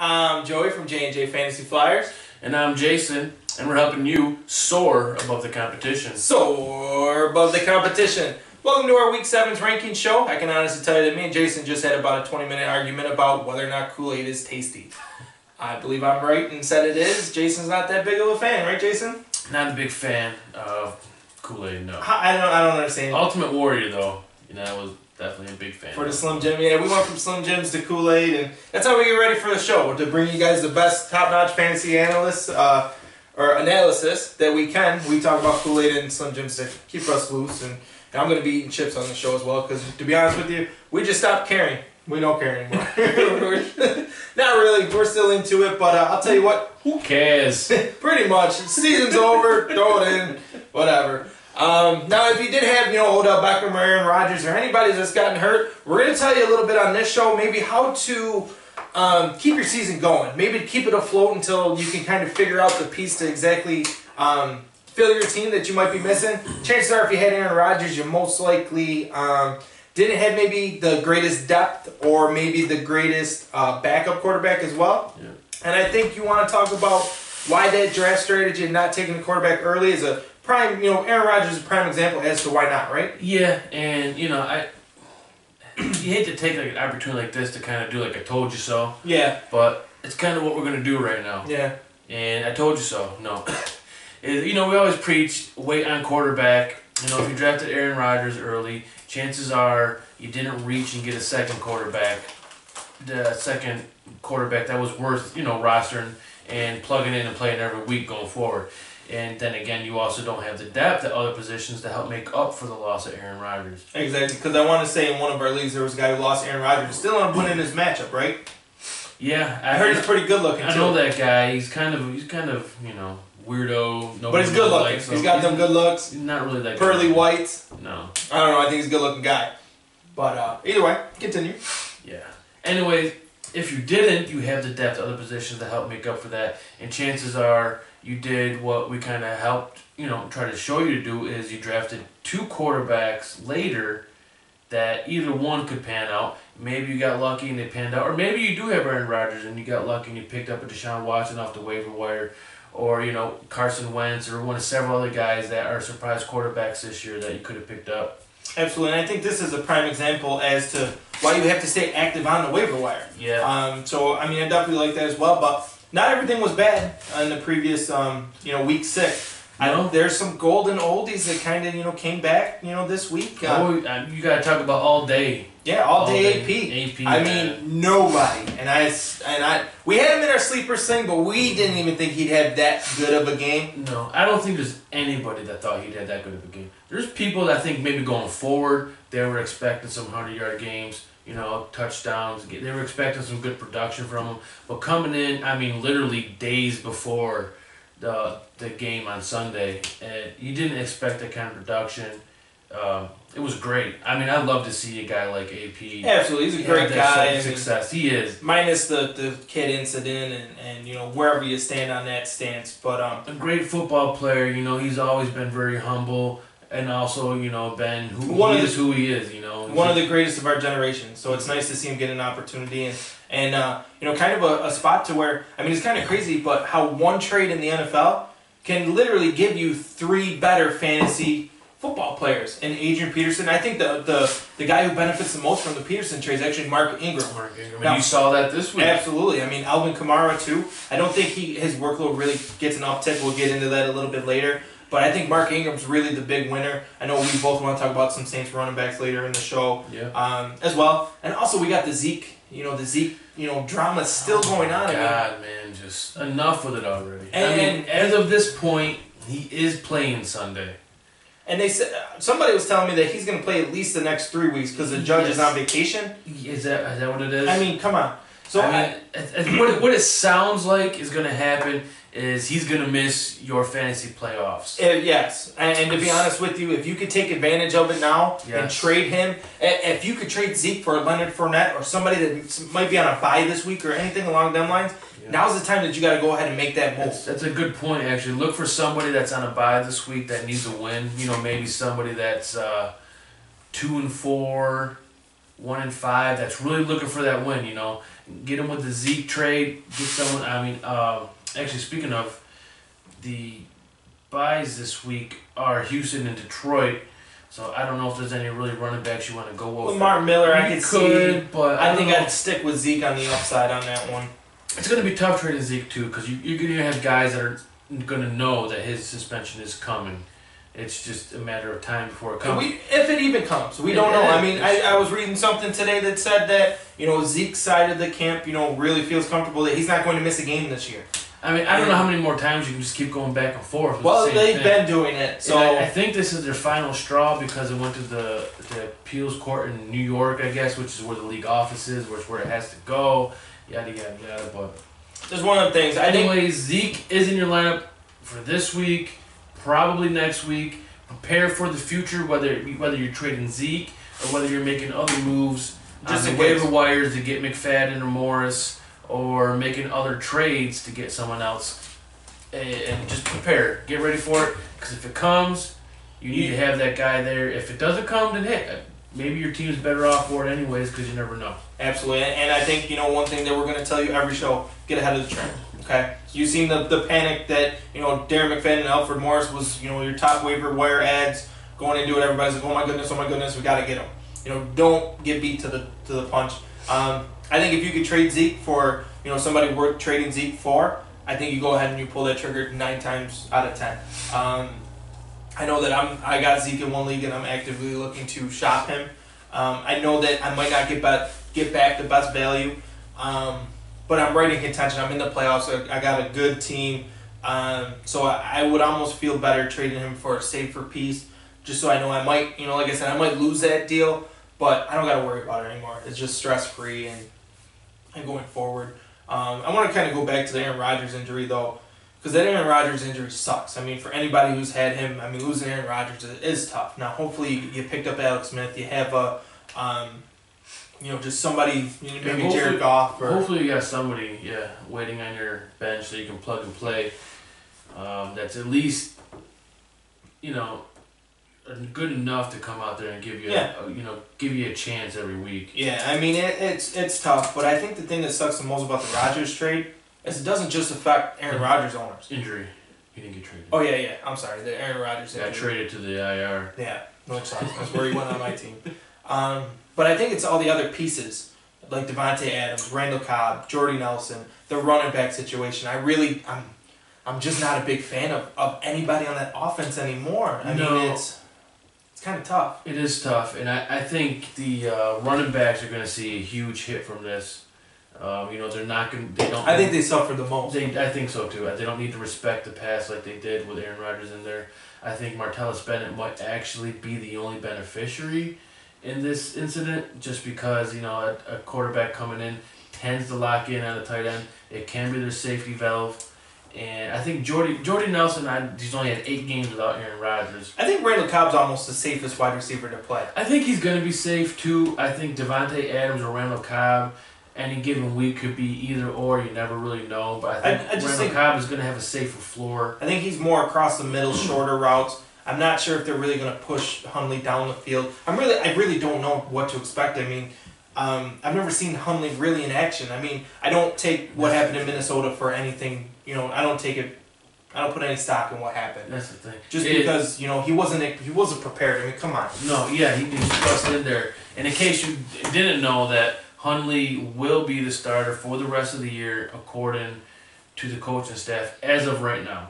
I'm Joey from J&J Fantasy Flyers. And I'm Jason, and we're helping you soar above the competition. Soar above the competition. Welcome to our Week 7's ranking show. I can honestly tell you that me and Jason just had about a 20-minute argument about whether or not Kool-Aid is tasty. I believe I'm right and said it is. Jason's not that big of a fan, right, Jason? Not a big fan of Kool-Aid, no. I don't understand. Ultimate Warrior, though, I was definitely a big fan. For the Slim Jim, yeah, we went from Slim Jims to Kool-Aid, and that's how we get ready for the show, to bring you guys the best top-notch fantasy analysts, or analysis that we can. We talk about Kool-Aid and Slim Jims to keep us loose, and I'm going to be eating chips on the show as well, because to be honest with you, we just stopped caring. We don't care anymore. Not really. We're still into it, but I'll tell you what. Who cares? Pretty much. Season's over. Throw it in. Whatever. Now, if you did have, Odell Beckham or Aaron Rodgers or anybody that's gotten hurt, we're going to tell you a little bit on this show maybe how to keep your season going. Maybe to keep it afloat until you can kind of figure out the piece to exactly fill your team that you might be missing. Chances are if you had Aaron Rodgers, you most likely didn't have maybe the greatest depth or maybe the greatest backup quarterback as well. Yeah. And I think you want to talk about why that draft strategy and not taking the quarterback early is a prime, Aaron Rodgers is a prime example as to why not, right? Yeah, and, you hate to take like an opportunity like this to kind of do like a told you so. Yeah. But it's kind of what we're going to do right now. Yeah. And I told you so. No. We always preach wait on quarterback. If you drafted Aaron Rodgers early, chances are you didn't reach and get a second quarterback. The second quarterback that was worth, rostering and plugging in and playing every week going forward. And then again, you also don't have the depth at other positions to help make up for the loss of Aaron Rodgers. Exactly, because I want to say in one of our leagues there was a guy who lost Aaron Rodgers. Still ended up winning his matchup, right? Yeah, I heard he's pretty good looking too. I know that guy. He's kind of weirdo. But he's good looking. He's got them good looks. He's not really that pearly good. whites. No. I don't know. I think he's a good looking guy. But either way, continue. Yeah. Anyway, if you didn't, you have the depth at other positions to help make up for that. And chances are you did what we kind of helped, try to show you to do is you drafted two quarterbacks later that either one could pan out. Maybe you got lucky and they panned out. Or maybe you do have Aaron Rodgers and you got lucky and you picked up a Deshaun Watson off the waiver wire. Or, Carson Wentz or one of several other guys that are surprise quarterbacks this year that you could have picked up. Absolutely, and I think this is a prime example as to why you have to stay active on the waiver wire. Yeah. I definitely like that as well, but not everything was bad in the previous, week 6. I know there's some golden oldies that kind of, came back, this week. You got to talk about all day. Yeah, all day AP. AP. I mean, nobody. And we had him in our sleepers thing, but we didn't even think he'd have that good of a game. No, I don't think there's anybody that thought he'd have that good of a game. There's people that think maybe going forward, they were expecting some 100-yard games, touchdowns. They were expecting some good production from him. But coming in, literally days before the game on Sunday, you didn't expect that kind of production. It was great. I'd love to see a guy like AP. Absolutely, he's a great guy. Success, he is. Minus the kid incident and wherever you stand on that stance. But a great football player. He's always been very humble, and also been who he is. One of the greatest of our generation. So it's nice to see him get an opportunity and kind of a spot to where it's kind of crazy, but how one trade in the NFL can literally give you 3 better fantasy football players. And Adrian Peterson, I think the guy who benefits the most from the Peterson trade is actually Mark Ingram. Now, you saw that this week. Absolutely. Alvin Kamara too. I don't think his workload really gets an uptick. We'll get into that a little bit later. But I think Mark Ingram's really the big winner. I know we both want to talk about some Saints running backs later in the show, as well. And also we got the Zeke. The Zeke, drama still going on. God, man, just enough with it already. And as of this point, he is playing Sunday. And they said somebody was telling me that he's going to play at least the next 3 weeks because the judge is on vacation. Is that what it is? Come on. So what it sounds like is going to happen is he's going to miss your fantasy playoffs. Yes. And to be honest with you, if you could take advantage of it now and trade him, if you could trade Zeke for Leonard Fournette or somebody that might be on a bye this week or anything along them lines, now's the time that you got to go ahead and make that move. That's a good point, actually. Look for somebody that's on a bye this week that needs a win. Maybe somebody that's 2-4, 1-5 that's really looking for that win. Get him with the Zeke trade. Get someone. Actually, speaking of the buys this week are Houston and Detroit. So I don't know if there's any really running backs you want to go with. With Mark Miller, I could see, but I think I'd stick with Zeke on the upside on that one. It's going to be tough trading Zeke too, because you're going to have guys that are going to know that his suspension is coming. It's just a matter of time before it comes. If it even comes, we don't know. I mean, I was reading something today that said that Zeke's side of the camp, really feels comfortable that he's not going to miss a game this year. I mean, I don't know how many more times you can just keep going back and forth. Well, they've been doing it, so I think this is their final straw because it went to the appeals court in New York, I guess, which is where the league office is, which is where it has to go. Yada yada yada. But there's one of the things. Anyways, Zeke is in your lineup for this week, probably next week. Prepare for the future, whether you're trading Zeke or whether you're making other moves just on the waiver wires to get McFadden or Morris, or making other trades to get someone else, and just prepare. Get ready for it, because if it comes, you need to have that guy there. If it doesn't come, then hey, maybe your team's better off for it anyways, because you never know. Absolutely, and I think one thing that we're going to tell you every show: get ahead of the trend. Okay, you've seen the panic that Darren McFadden and Alfred Morris was your top waiver wire ads going into it. Everybody's like, oh my goodness, we got to get him. Don't get beat to the punch. I think if you could trade Zeke for somebody worth trading Zeke for, I think you go ahead and you pull that trigger 9 times out of 10. I know that I got Zeke in one league and I'm actively looking to shop him. I know that I might not get back the best value, but I'm right in contention. I'm in the playoffs. I got a good team, so I would almost feel better trading him for a safer piece, just so I know I might, like I said, I might lose that deal, but I don't got to worry about it anymore. It's just stress-free and going forward. I want to kind of go back to the Aaron Rodgers injury, though, because that Aaron Rodgers injury sucks. I mean, for anybody who's had him, losing Aaron Rodgers is tough. Now, hopefully, you picked up Alex Smith. You have just somebody, maybe Jared Goff. Hopefully, you got somebody, waiting on your bench so you can plug and play. That's at least, good enough to come out there and give you a chance every week. Yeah, it's tough, but I think the thing that sucks the most about the Rodgers trade is it doesn't just affect Aaron Rodgers owners. Injury. He didn't get traded. Oh yeah. I'm sorry, the Aaron Rodgers got traded to the IR. Yeah, no sucks. That's where he went on my team. But I think it's all the other pieces like Devontae Adams, Randall Cobb, Jordy Nelson, the running back situation. I'm just not a big fan of anybody on that offense anymore. I mean, it's kind of tough. It is tough, and I think the running backs are going to see a huge hit from this. They're not going. They don't. I think they suffered the most. I think so too. They don't need to respect the pass like they did with Aaron Rodgers in there. I think Martellus Bennett might actually be the only beneficiary in this incident, just because a quarterback coming in tends to lock in on the tight end. It can be their safety valve. And I think Jordy Nelson, he's only had 8 games without Aaron Rodgers. I think Randall Cobb's almost the safest wide receiver to play. I think he's going to be safe, too. I think Devontae Adams or Randall Cobb, any given week could be either or. You never really know. But I think Randall Cobb is going to have a safer floor. I think he's more across the middle, shorter routes. I'm not sure if they're really going to push Hundley down the field. I really don't know what to expect. I've never seen Hundley really in action. I don't take what happened in Minnesota for anything. I don't take it. I don't put any stock in what happened. That's the thing. Just because he wasn't prepared. Come on. No, yeah, he just thrust in there. And in case you didn't know that, Hundley will be the starter for the rest of the year, according to the coaching staff as of right now.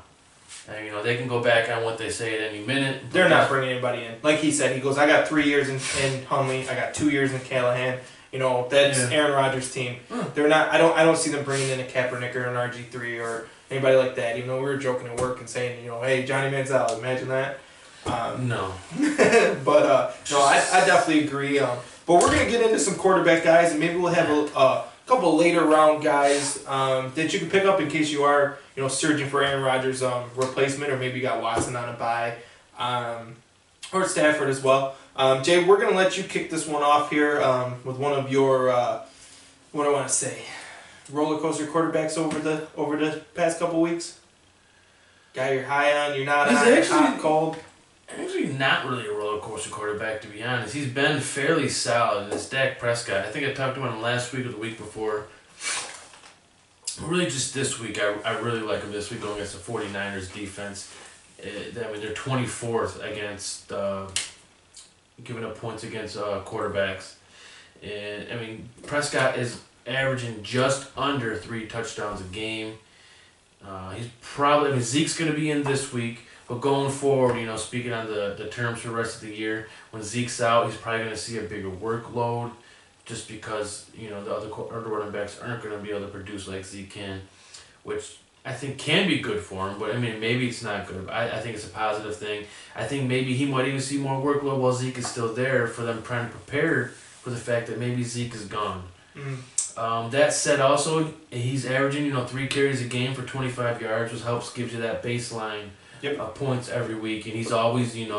And they can go back on what they say at any minute. They're not bringing anybody in. Like he said, he goes, I got 3 years in Hundley. I got 2 years in Callahan. That's Aaron Rodgers' team. They're not. I don't see them bringing in a Kaepernick or an RG3 or anybody like that. Even though we were joking at work and saying, hey, Johnny Manziel, imagine that. No. But no, I definitely agree. But we're gonna get into some quarterback guys, and maybe we'll have a couple later round guys that you can pick up in case you are searching for Aaron Rodgers' replacement, or maybe you got Watson on a bye, or Stafford as well. Jay, we're going to let you kick this one off here with one of your, what do I want to say, roller coaster quarterbacks over the past couple weeks. Guy you're high on, you're not on, hot, cold. Actually, not really a roller roller coaster quarterback, to be honest. He's been fairly solid, and it's Dak Prescott. I think I talked about him last week or the week before. Really just this week, I really like him this week going against the 49ers defense. I mean, they're 24th against giving up points against quarterbacks. And, I mean, Prescott is averaging just under 3 touchdowns a game. He's probably, I mean, Zeke's going to be in this week, but going forward, you know, speaking on the terms for the rest of the year, when Zeke's out, he's probably going to see a bigger workload just because, you know, the other running backs aren't going to be able to produce like Zeke can, which I think can be good for him, but I mean, maybe it's not good. I think it's a positive thing. I think maybe he might even see more workload while Zeke is still there for them trying to prepare for the fact that maybe Zeke is gone. That said, also, he's averaging, 3 carries a game for 25 yards, which gives you that baseline of points every week. And he's always, he's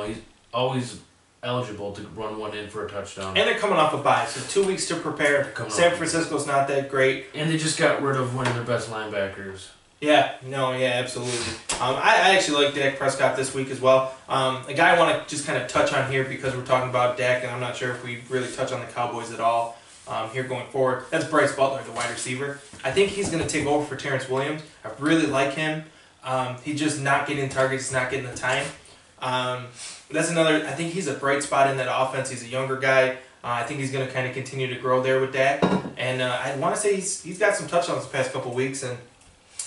always eligible to run one in for a touchdown. And they're coming off a bye, so 2 weeks to prepare. San Francisco's not that great. And they just got rid of one of their best linebackers. Yeah, absolutely. I actually like Dak Prescott this week as well. A guy I want to just kind of touch on here because we're talking about Dak, and I'm not sure if we really touch on the Cowboys at all here going forward. That's Bryce Butler, the wide receiver. I think he's going to take over for Terrence Williams. I really like him. He's just not getting targets, not getting the time. That's another. I think he's a bright spot in that offense. He's a younger guy. I think he's going to kind of continue to grow there with Dak. And I want to say he's got some touchdowns the past couple weeks, and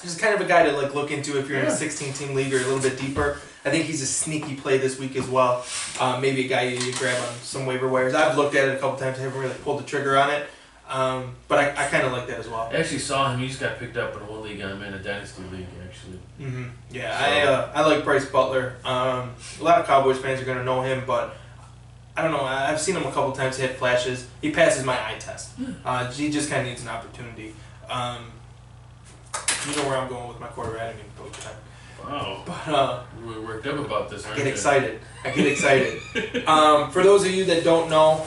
he's kind of a guy to look into if you're in a 16-team league or a little bit deeper. I think he's a sneaky play this week as well. Maybe a guy you grab on some waiver wires. I've looked at it a couple times. I haven't really pulled the trigger on it. But I kind of like that as well. I actually saw him. He just got picked up in one league. I'm in a dynasty league, actually. Mm-hmm. Yeah, so. I like Bryce Butler. A lot of Cowboys fans are going to know him, but I don't know. I've seen him a couple times hit flashes. He passes my eye test. He just kind of needs an opportunity. You know where I'm going with my quarterback. I mean, both time. Wow. But we're worked up about this. I get excited. For those of you that don't know,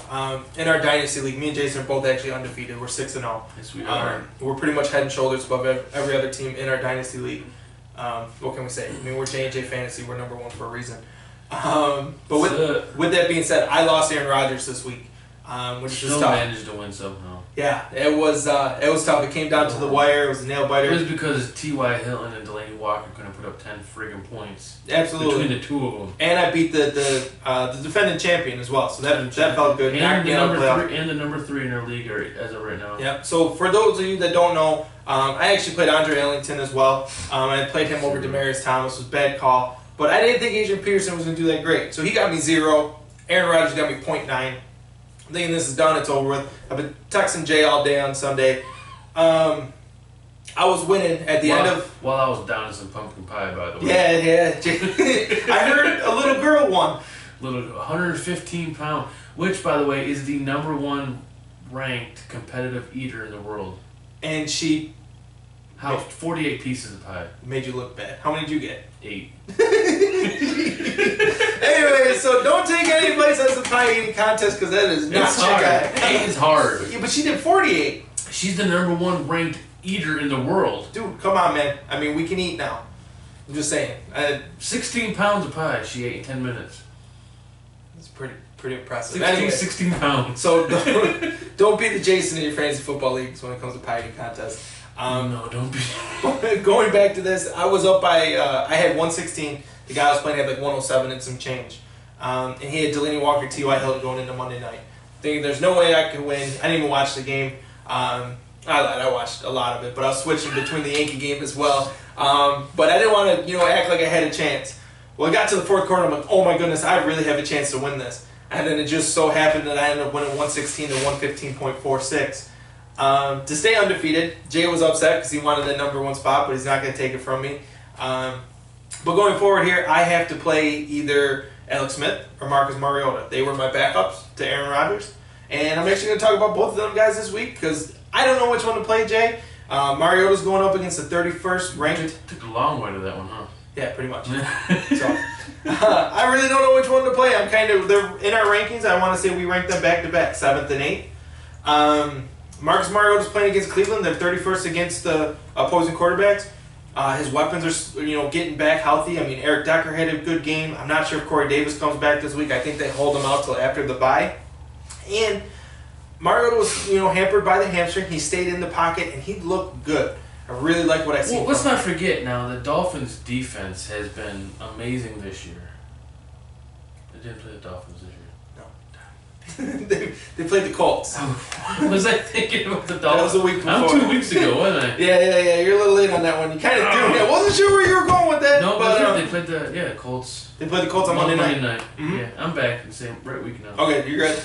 in our dynasty league, me and Jason are both actually undefeated. We're 6-0. Yes, we are. We're pretty much head and shoulders above every other team in our dynasty league. What can we say? I mean, we're J&J Fantasy. We're number 1 for a reason. But with that being said, I lost Aaron Rodgers this week, which still is tough. Managed to win somehow. Yeah, it was tough. It came down to the wire. It was a nail biter. It was because T.Y. Hilton and Delaney Walker couldn't put up 10 friggin' points. Absolutely. Between the two of them. And I beat the defending champion as well, so that felt good. And the number 3 in our league as of right now. Yep. So for those of you that don't know, I actually played Andre Ellington as well. I played him over Demaryius Thomas. It was a bad call. But I didn't think Adrian Peterson was going to do that great. So he got me 0. Aaron Rodgers got me 0.9. Thinking this is done, it's over with. I've been texting Jay all day on Sunday. I was winning at the end of... While I was down in some pumpkin pie, by the way. Yeah. I heard a little girl won. Little 115-pound, which, by the way, is the number 1 ranked competitive eater in the world. And she... Housed 48 pieces of pie. Made you look bad. How many did you get? 8. Anyway, so don't take any place as a pie eating contest because that is not your guy. 8 is hard. Yeah, but she did 48. She's the number 1 ranked eater in the world. Dude, come on, man. I mean, we can eat now. I'm just saying. 16 pounds of pie she ate in 10 minutes. That's pretty impressive. 16 pounds. So don't be the Jason in your fantasy football leagues when it comes to pie eating contests. No, don't be. Going back to this, I was up by, I had 116. The guy I was playing had 107 and some change. And he had Delaney Walker, T.Y. Hilton going into Monday night. Thinking there's no way I could win. I didn't even watch the game. I watched a lot of it, but I was switching between the Yankee game as well. But I didn't want to, act like I had a chance. Well, I got to the fourth quarter, I'm like, oh my goodness, I really have a chance to win this. And then it just so happened that I ended up winning 116 to 115.46. To stay undefeated, Jay was upset because he wanted the number 1 spot, but he's not going to take it from me. But going forward here, I have to play either Alex Smith or Marcus Mariota. They were my backups to Aaron Rodgers. And I'm actually going to talk about both of them guys this week because I don't know which one to play, Jay. Mariota's going up against the 31st ranked. Took a long way to that one, huh? Yeah, pretty much. So I really don't know which one to play. They're in our rankings. I want to say we rank them back to back, 7th and 8th. Marcus Mariota's playing against Cleveland. They're 31st against the opposing quarterbacks. His weapons are, getting back healthy. I mean, Eric Decker had a good game. I'm not sure if Corey Davis comes back this week. I think they hold him out till after the bye. And Mariota was, hampered by the hamstring. He stayed in the pocket, and he looked good. I really like what I see. Well, let's not forget now, the Dolphins' defense has been amazing this year. They didn't play the Dolphins this year. They played the Colts. Was I thinking about the Dolphins? That was a week before. I'm 2 weeks ago, wasn't I? Yeah. You're a little late on that one. You kind of threw me. I wasn't sure where you were going with that. No, but they played the Colts. They played the Colts on Monday night. Mm-hmm. Yeah, I'm back in the same week now. Okay, you're good.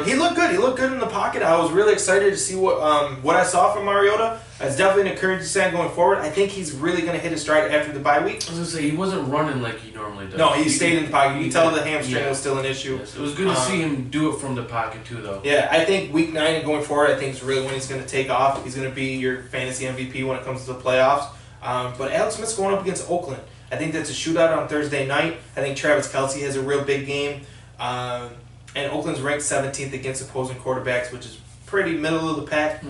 He looked good. He looked good in the pocket. I was really excited to see what I saw from Mariota. It's definitely an encouraging sign going forward. I think he's really going to hit his stride after the bye week. I was going to say, he wasn't running like he normally does. No, he stayed in the pocket. You can tell the hamstring was still an issue. Yes, it was good to see him do it from the pocket too, though. Yeah, I think week 9 and going forward, I think is really when he's going to take off. He's going to be your fantasy MVP when it comes to the playoffs. But Alex Smith's going up against Oakland. I think that's a shootout on Thursday night. I think Travis Kelce has a real big game. And Oakland's ranked 17th against opposing quarterbacks, which is pretty middle of the pack.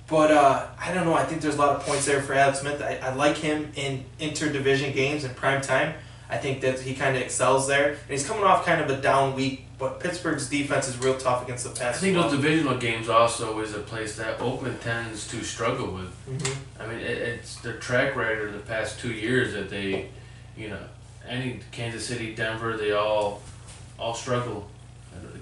But I don't know. I think there's a lot of points there for Alex Smith. I like him in interdivision games in prime time. I think that he kind of excels there. And he's coming off kind of a down week, but Pittsburgh's defense is real tough against the pass. I think those divisional games also is a place that Oakland tends to struggle with. Mm-hmm. I mean, it's their track record the past 2 years that they, any Kansas City, Denver, they all struggle.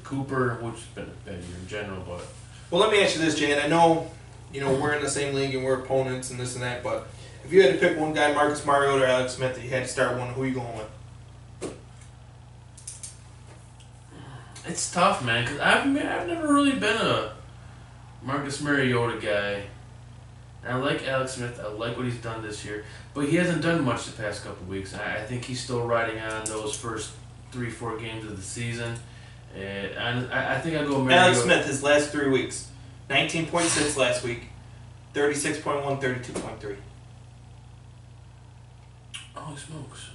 Cooper, which has been a bad year in general, but. Well, let me ask you this, Jay, and I know, we're in the same league and we're opponents and this and that, but if you had to pick one guy, Marcus Mariota or Alex Smith, that you had to start one, who are you going with? It's tough, man, because I've never really been a Marcus Mariota guy. And I like Alex Smith. I like what he's done this year, but he hasn't done much the past couple of weeks. I think he's still riding on those first 3-4 games of the season. And I think I'll go Mariota. Alex Smith, his last 3 weeks, 19.6 last week, 36.1, 32.3. Holy smokes.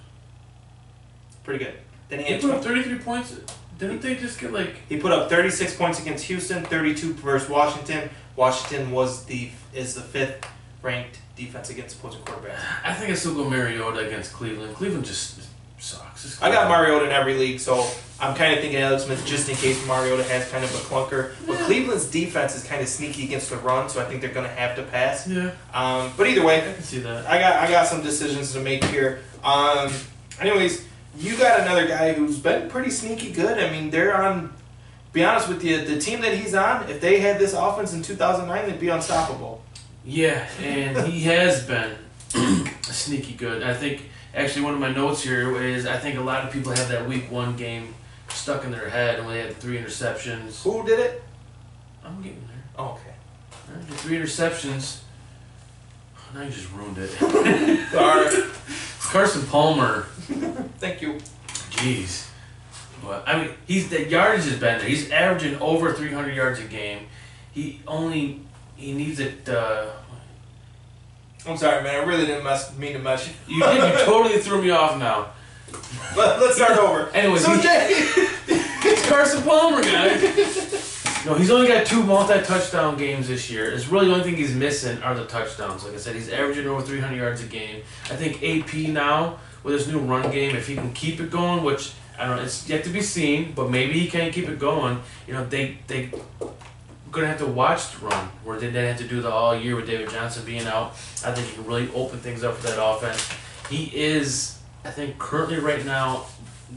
Pretty good. Then he put up 33 points. Didn't they just get He put up 36 points against Houston, 32 versus Washington. Washington is the 5th ranked defense against opposing quarterbacks. I think I still go Mariota against Cleveland. Cleveland just sucks. I got Mariota in every league, so I'm kind of thinking Alex Smith just in case Mariota has kind of a clunker. But Cleveland's defense is kind of sneaky against the run, so I think they're going to have to pass. Yeah. But either way, I can see that. I got some decisions to make here. Anyways, you got another guy who's been pretty sneaky good. I mean, they're on. Be honest with you, the team that he's on, if they had this offense in 2009, they'd be unstoppable. Yeah, and he has been sneaky good. I think. Actually, one of my notes here is I think a lot of people have that Week 1 game stuck in their head and they had 3 interceptions. Who did it? I'm getting there. Oh, okay. Right, the 3 interceptions. Oh, now you just ruined it. Sorry. Carson Palmer. Thank you. Jeez. But, I mean, the yardage has been there. He's averaging over 300 yards a game. He needs it. I'm sorry, man. I really didn't mean to mess you. You did. You totally threw me off now. Let's start over. Anyway, so Jay, it's Carson Palmer, guys. No, he's only got 2 multi-touchdown games this year. It's really the only thing he's missing are the touchdowns. Like I said, he's averaging over 300 yards a game. I think AP now, with his new run game, if he can keep it going, which, I don't know, it's yet to be seen, but maybe he can keep it going. They going to have to watch the run, where they didn't have to do the all year with David Johnson being out. I think he can really open things up for that offense. He is, I think, currently right now,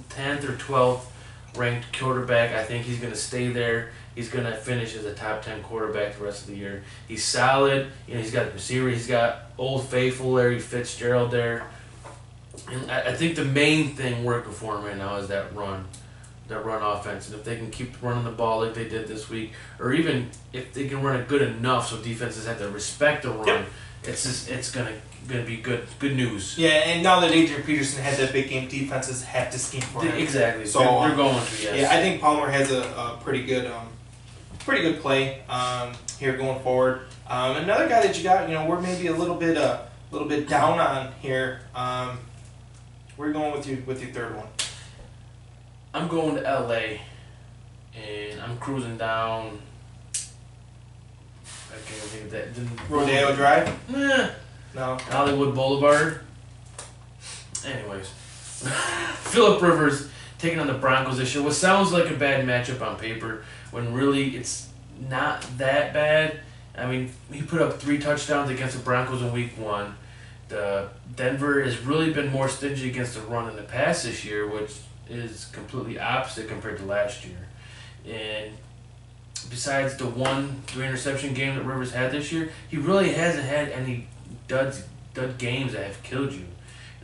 10th or 12th ranked quarterback. I think he's going to stay there. He's going to finish as a top 10 quarterback the rest of the year. He's solid. He's got the receiver. He's got Old Faithful Larry Fitzgerald there. And I think the main thing working for him right now is that run offense. And if they can keep running the ball like they did this week, or even if they can run it good enough so defenses have to respect the run, it's gonna be good news. Yeah, and now that Adrian Peterson had that big game, defenses have to scheme for him. Exactly. So they're going to, yes. Yeah, I think Palmer has a pretty good play here going forward. Another guy that you got, we're maybe a little bit down on here. We're going with your third one. I'm going to LA, and I'm cruising down. I can't think of that. Rodeo Drive? Nah. No. Hollywood Boulevard. Anyways, Phillip Rivers taking on the Broncos this year. What sounds like a bad matchup on paper, when really it's not that bad. I mean, he put up 3 touchdowns against the Broncos in Week 1. The Denver has really been more stingy against the run and the pass this year, which is completely opposite compared to last year. And besides the 1 3-interception game that Rivers had this year, he really hasn't had any dud games that have killed you.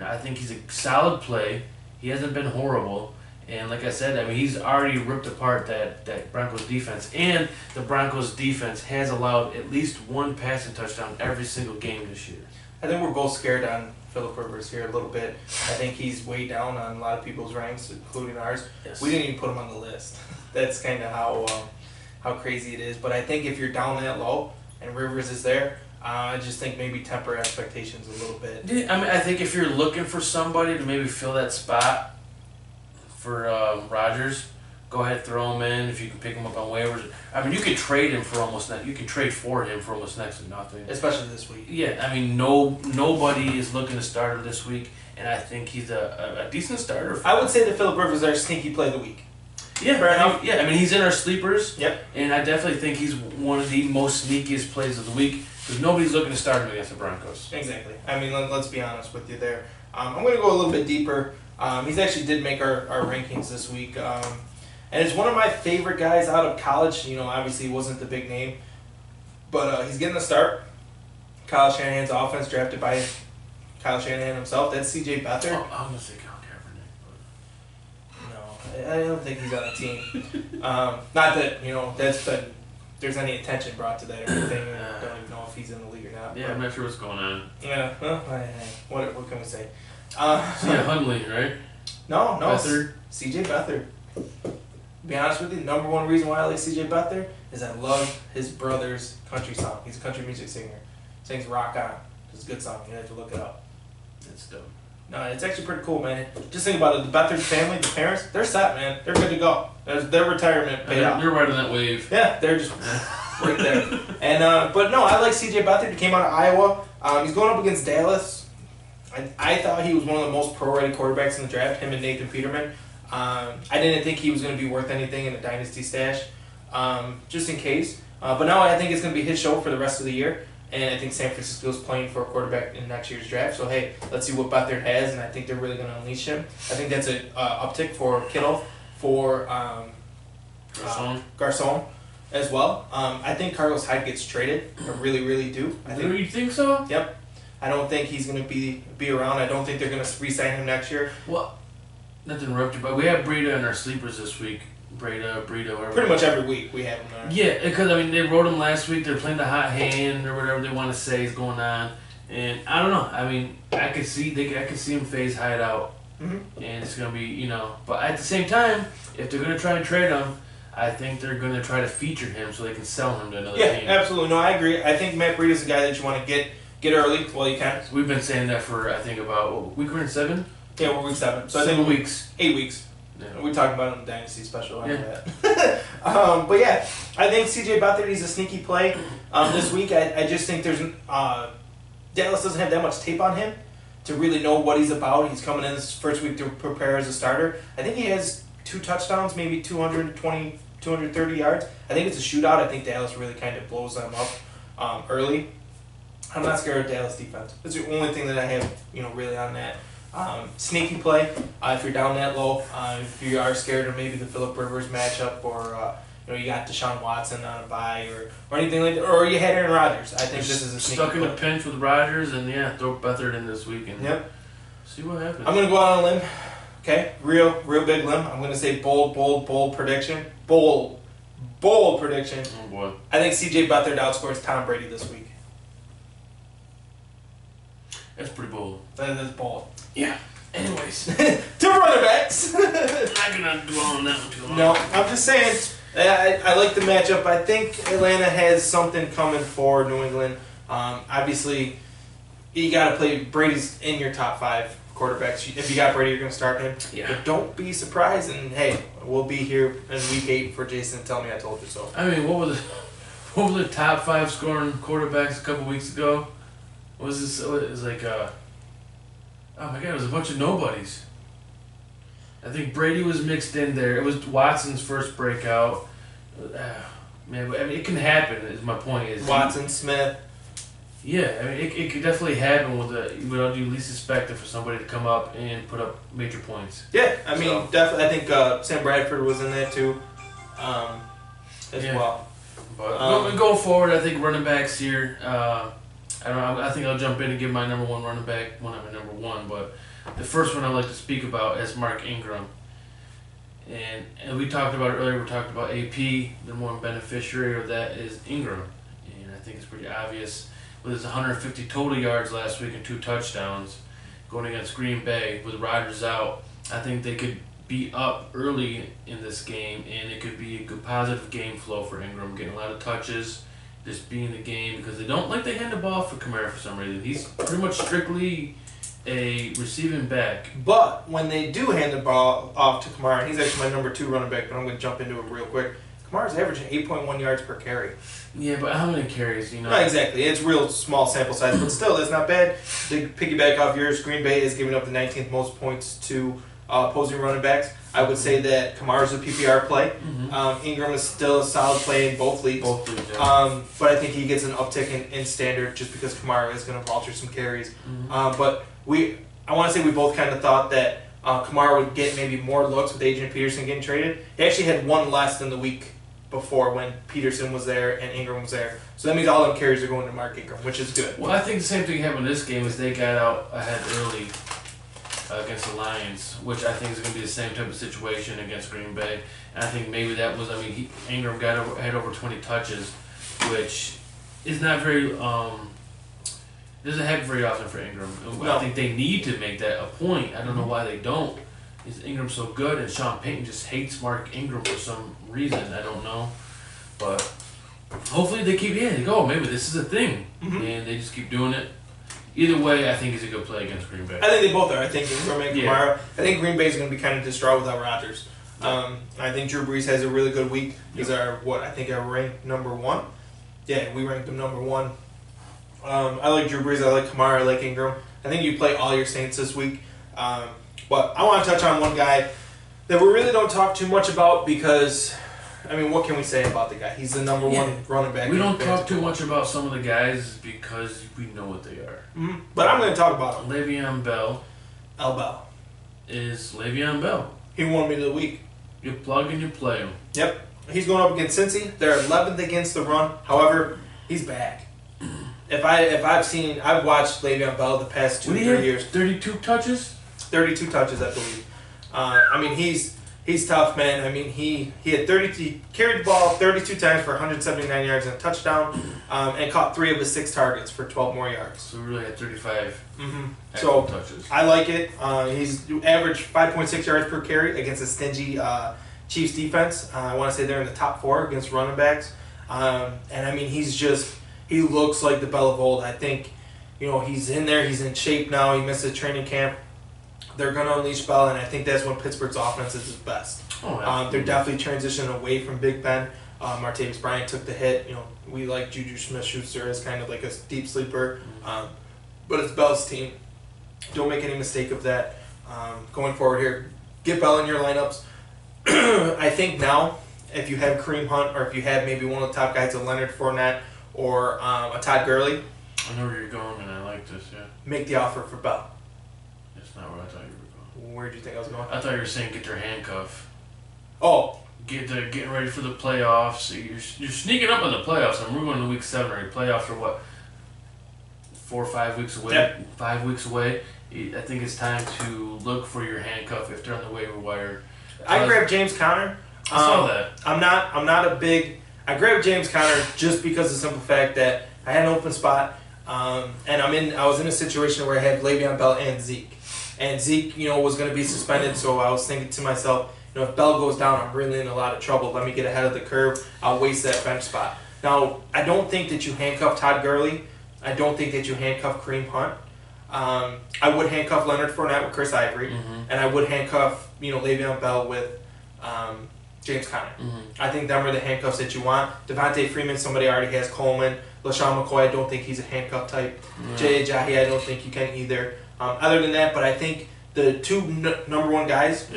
I think he's a solid play. He hasn't been horrible. And like I said, I mean, he's already ripped apart that Broncos defense. And the Broncos defense has allowed at least 1 passing touchdown every single game this year. I think we're both scared on Phillip Rivers here a little bit. I think he's way down on a lot of people's ranks, including ours. Yes. We didn't even put him on the list. That's kind of how crazy it is. But I think if you're down that low and Rivers is there, I just think maybe temper expectations a little bit. I mean, I think if you're looking for somebody to maybe fill that spot for Rodgers, go ahead, throw him in. If you can pick him up on waivers, I mean, you could trade him for almost you could trade for him for almost next to nothing. Especially this week. Yeah, I mean, nobody is looking to start him this week, and I think he's a decent starter. I would say that Phillip Rivers is our sneaky play of the week. Yeah, fair enough. Yeah, I mean, he's in our sleepers. Yep. And I definitely think he's one of the most sneakiest plays of the week because nobody's looking to start him against the Broncos. Exactly. I mean, let's be honest with you there. I'm going to go a little bit deeper. He's actually did make our rankings this week. And it's one of my favorite guys out of college. You know, obviously he wasn't the big name. But he's getting the start. Kyle Shanahan's offense drafted by Kyle Shanahan himself. That's C.J. Beathard. Oh, I'm going to say Kyle Kaepernick. No, I don't think he's on a team. Not that, you know, there's any attention brought to that or anything. I don't even know if he's in the league or not. Yeah, I'm not sure what's going on. Yeah, well, what can we say? Huntley, right? No, Beathard? C.J. Beathard. To be honest with you, the number one reason why I like C.J. Beathard is I love his brother's country song. He's a country music singer. Sings Rock On. It's a good song. You have to look it up. That's dope. No, it's actually pretty cool, man. Just think about it. The Beathard family, the parents, they're set, man. They're good to go. Their retirement paid out. You're right on that wave. Yeah, they're just right there. And but no, I like C.J. Beathard. He came out of Iowa. He's going up against Dallas. I thought he was one of the most pro-ready quarterbacks in the draft, him and Nathan Peterman. I didn't think he was going to be worth anything in a dynasty stash, just in case. But now I think it's going to be his show for the rest of the year. And I think San Francisco's playing for a quarterback in next year's draft. So, hey, let's see what Beathard has, and I think they're really going to unleash him. I think that's an uptick for Kittle, for Garcon as well. I think Carlos Hyde gets traded. I really, really do. You think so? Yep. I don't think he's going to be around. I don't think they're going to re-sign him next year. Well, not to interrupt you, but we have Breida in our sleepers this week. Breida, whatever. Pretty much every week we have him there. Yeah, because, I mean, they wrote him last week. They're playing the hot hand or whatever they want to say is going on. And I don't know. I mean, I could see him phase Hyde out. Mm-hmm. And it's going to be, you know. But at the same time, if they're going to try and trade him, I think they're going to try to feature him so they can sell him to another team. Yeah, absolutely. No, I agree. I think Matt Breida is the guy that you want to get early while you can. We've been saying that for, I think, about, week we're in 7? Yeah, we're week 7. So 7 weeks. 8 weeks. Yeah. We talked about it in the Dynasty special. I know Yeah. that. But yeah, I think C.J. Beathard, he's a sneaky play this week. I just think there's Dallas doesn't have that much tape on him to really know what he's about. He's coming in this first week to prepare as a starter. I think he has 2 touchdowns, maybe 220, 230 yards. I think it's a shootout. I think Dallas really kind of blows them up early. I'm not scared of Dallas defense. That's the only thing that I have, really on that. Sneaky play, if you're down that low, if you are scared of maybe the Phillip Rivers matchup, or you got Deshaun Watson on a bye, or anything like that, or you had Aaron Rodgers. I think this is a sneaky stuck in play. a pinch with Rodgers, and throw Beathard in this week and Yep. see what happens. I'm gonna go out on a limb. Okay, real big limb. I'm gonna say bold prediction. Bold prediction. Oh boy. I think C.J. Beathard outscores Tom Brady this week. That's pretty bold. That is bold. Yeah. Anyways. 2 running backs. I'm not gonna dwell on that one too long. No, I'm just saying. I like the matchup. I think Atlanta has something coming for New England. Obviously, you got to play Brady's in your top 5 quarterbacks. If you got Brady, you're going to start him. Yeah. But don't be surprised. And hey, we'll be here in week 8 for Jason to tell me I told you so. I mean, what were the top 5 scoring quarterbacks a couple weeks ago? What was this? It was like, oh my God, it was a bunch of nobodies. I think Brady was mixed in there. It was Watson's first breakout. Man, I mean, it can happen. Is my point is Watson, Smith. Yeah, I mean, it could definitely happen with when you least expect it for somebody to come up and put up major points. Yeah, I mean, definitely. I think Sam Bradford was in there too, as well. But going forward, I think running backs here. I don't know. I think I'll jump in and give my number one running back. Well, not my number one, but the first one I'd like to speak about is Mark Ingram. And we talked about it earlier. We talked about AP. The more beneficiary of that is Ingram, and I think it's pretty obvious. With his 150 total yards last week and 2 touchdowns, going against Green Bay with Rodgers out, I think they could be up early in this game, and it could be a good positive game flow for Ingram, getting a lot of touches, just being in the game, because they don't like to hand the ball for Kamara for some reason. He's pretty much strictly a receiving back. But when they do hand the ball off to Kamara, he's actually my number 2 running back, but I'm going to jump into it real quick. Kamara's averaging 8.1 yards per carry. Yeah, but how many carries, you know? Not exactly. It's real small sample size, but still, that's not bad. To piggyback off yours, Green Bay is giving up the 19th most points to opposing running backs. I would say that Kamara's a PPR play. Mm-hmm. Ingram is still a solid play in both leagues. Yeah. But I think he gets an uptick in standard just because Kamara is going to vulture some carries. Mm-hmm. But I want to say we both kind of thought that Kamara would get maybe more looks with Adrian Peterson getting traded. He actually had one less than the week before when Peterson was there and Ingram was there. So that means all them carries are going to Mark Ingram, which is good. Well, I think the same thing happened in this game is they got out ahead early against the Lions, which I think is going to be the same type of situation against Green Bay. And I think maybe that was, Ingram had over 20 touches, which is not very, doesn't happen very often for Ingram. No. I think they need to make that a point. I don't know why they don't. Is Ingram so good, and Sean Payton just hates Mark Ingram for some reason. I don't know, but hopefully they keep. Yeah, they go. Maybe this is a thing, and they just keep doing it. Either way, I think it's a good play against Green Bay. I think they both are. I think Ingram and Kamara. I think Green Bay is going to be kind of distraught without Rodgers. I think Drew Brees has a really good week. He's our ranked number 1. Yeah, we ranked him number 1. I like Drew Brees. I like Kamara. I like Ingram. I think you play all your Saints this week. But I want to touch on one guy that we really don't talk too much about because, what can we say about the guy? He's the number 1 running back. We don't talk too much about some of the guys because we know what they are. Mm-hmm. But I'm going to talk about him. Le'Veon Bell. Bell. Is Le'Veon Bell. He won me the week. You plug and you play him. Yep. He's going up against Cincy. They're 11th against the run. However, he's back. I've watched Le'Veon Bell the past 2 or 3 years. 32 touches? 32 touches, I believe. He's tough, man. He carried the ball 32 times for 179 yards and a touchdown, and caught 3 of his 6 targets for 12 more yards. So really had 35 so touches. I like it. He's averaged 5.6 yards per carry against a stingy Chiefs defense. I want to say they're in the top 4 against running backs. He looks like the Bell of old. I think, he's in there. He's in shape now. He missed a training camp. They're going to unleash Bell, and I think that's when Pittsburgh's offense is his best. They're definitely transitioning away from Big Ben. Martavis Bryant took the hit. We like Juju Smith-Schuster as kind of like a deep sleeper. But it's Bell's team. Don't make any mistake of that. Going forward here, get Bell in your lineups. I think now, if you have Kareem Hunt or if you have maybe one of the top guys, a Leonard Fournette or a Todd Gurley. I know where you're going, and I like this, yeah. Make the offer for Bell. That's not where I thought you were going. Where did you think I was going? I thought you were saying get their handcuff. Oh. Getting ready for the playoffs. You're sneaking up on the playoffs. We're going to week 7 already. Playoffs are what? 4 or 5 weeks away? Yep. 5 weeks away. I think it's time to look for your handcuff if they're on the waiver wire. I grabbed James Conner. I saw that. I'm not a big. I grabbed James Conner just because of the simple fact that I had an open spot, and I was in a situation where I had Le'Veon Bell and Zeke, was going to be suspended. So I was thinking to myself, if Bell goes down, I'm really in a lot of trouble. Let me get ahead of the curve. I'll waste that bench spot. Now, I don't think that you handcuff Todd Gurley. I don't think that you handcuff Kareem Hunt. I would handcuff Leonard Fournette with Chris Ivory, and I would handcuff Le'Veon Bell with James Conner. Mm-hmm. I think them are the handcuffs that you want. Devontae Freeman, somebody already has Coleman. LaShawn McCoy, I don't think he's a handcuff type. Yeah. Jay Ajayi, I don't think you can either. Other than that, but I think the two number one guys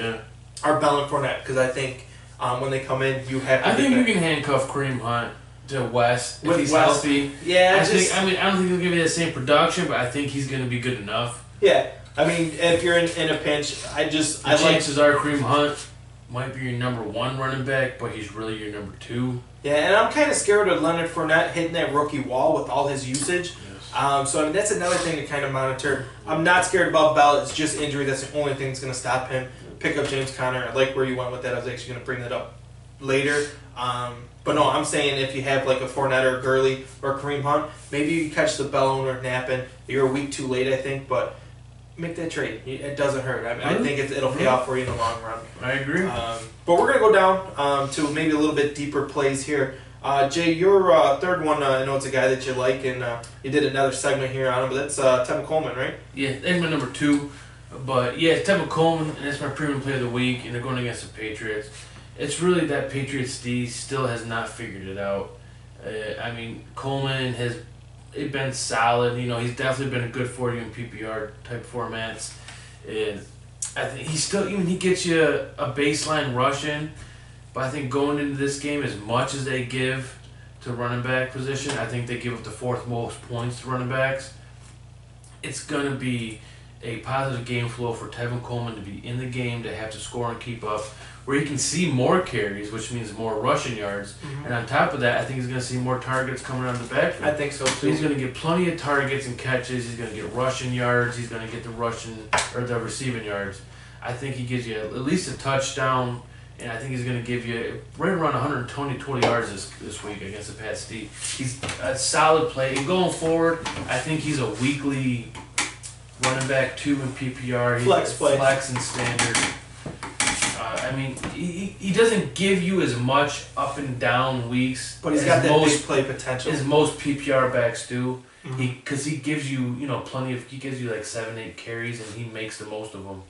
are Bell and Fournette, because I think when they come in, you have to I think you can handcuff Kareem Hunt to West if With he's West. healthy. Yeah, I don't think he'll give you the same production, but I think he's going to be good enough. Yeah, I mean, if you're in a pinch, Chances are Kareem Hunt might be your number one running back, but he's really your number two. Yeah, and I'm kind of scared of Leonard Fournette hitting that rookie wall with all his usage. Yes. So, I mean, that's another thing to kind of monitor. I'm not scared about Bell. It's just injury. That's the only thing that's going to stop him. Pick up James Conner. I like where you went with that. I was actually going to bring that up later. But no, I'm saying if you have like a Fournette or Gurley or Kareem Hunt, maybe you catch the Bell owner napping. You're a week too late, I think, but make that trade. It doesn't hurt. I mean, I think it'll pay off for you in the long run. I agree. But we're going to go down to maybe a little bit deeper plays here. Jay, your third one, I know it's a guy that you like, and you did another segment here on him, but that's Tevin Coleman, right? Yeah, that's my number two. But yeah, it's Tevin Coleman, and that's my premium play of the week, and they're going against the Patriots. It's really that Patriots D still has not figured it out. I mean, Coleman has been solid. You know, he's definitely been a good for you in PPR type formats. I think he's still, even he gets you a baseline rush in, but I think going into this game, as much as they give to running back position, I think they give up the fourth most points to running backs. It's going to be a positive game flow for Tevin Coleman to be in the game, to have to score and keep up, where he can see more carries, which means more rushing yards. Mm-hmm. And on top of that, I think he's going to see more targets coming out of the backfield. I think so, too. So he's going to get plenty of targets and catches. He's going to get rushing yards. He's going to get the receiving yards. I think he gives you at least a touchdown, and I think he's going to give you right around 120 yards this week against the Pats D. He's a solid play. And going forward, I think he's a weekly running back 2 in PPR. He's flex play. Flex and standard. I mean, he doesn't give you as much up and down weeks, but he's got that big play potential as most PPR backs do. Mm-hmm. Because he gives you, plenty of. He gives you like 7-8 carries, and he makes the most of them.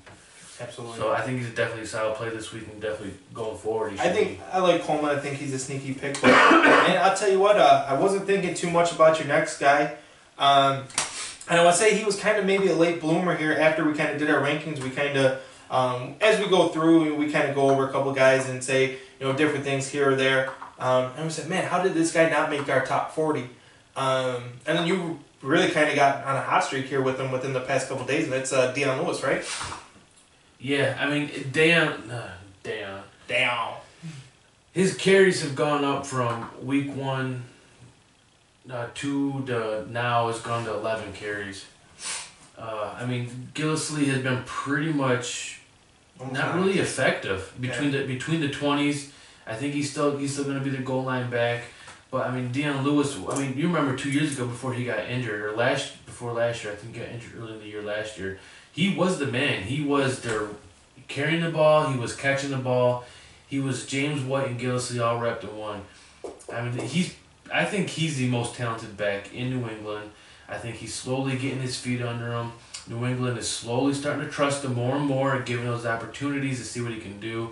Absolutely. So I think he's definitely a solid play this week, and definitely going forward. I like Coleman. I think he's a sneaky pick. But and I'll tell you what, I wasn't thinking too much about your next guy. And I would say he was kind of maybe a late bloomer here. After we kind of did our rankings, we kind of, as we go through, we kind of go over a couple guys and say, different things here or there. And we said, man, how did this guy not make our top 40? And then you really kind of got on a hot streak here with him within the past couple days. And that's Deion Lewis, right? Yeah, I mean, Deion. His carries have gone up from week 1 2 to now has gone to 11 carries. I mean, Gillislee has been pretty much not really effective between the 20s. I think he's still going to be the goal line back. But I mean, Deion Lewis. I mean, you remember 2 years ago before he got injured, or before last year. I think he got injured early in the year last year. He was the man. He was there carrying the ball. He was catching the ball. He was James White and Gillislee all wrapped in one. I mean, I think he's the most talented back in New England. I think he's slowly getting his feet under him. New England is slowly starting to trust him more and more, giving those opportunities to see what he can do.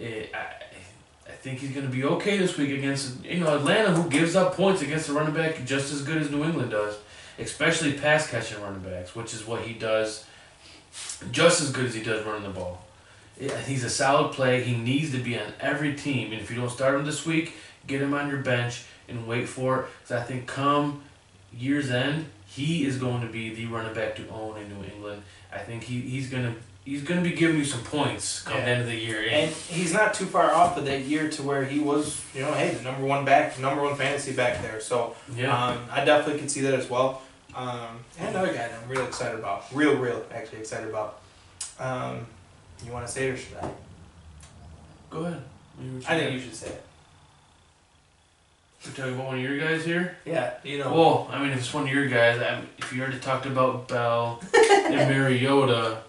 I think he's going to be okay this week against Atlanta, who gives up points against the running back just as good as New England does, especially pass catching running backs, which is what he does just as good as he does running the ball. He's a solid play. He needs to be on every team, and if you don't start him this week, get him on your bench and wait for it. Because I think come year's end, he is going to be the running back to own in New England. I think he's going to be giving you some points come the end of the year. And he's not too far off of that year to where he was, the number one fantasy back there. So I definitely can see that as well. And another guy that I'm really excited about. Actually excited about. You want to say it or should I? Go ahead. I think you should say it. We're talking about one of your guys here? Yeah, Well, I mean, if it's one of your guys, if you already talked about Bell and Mariota,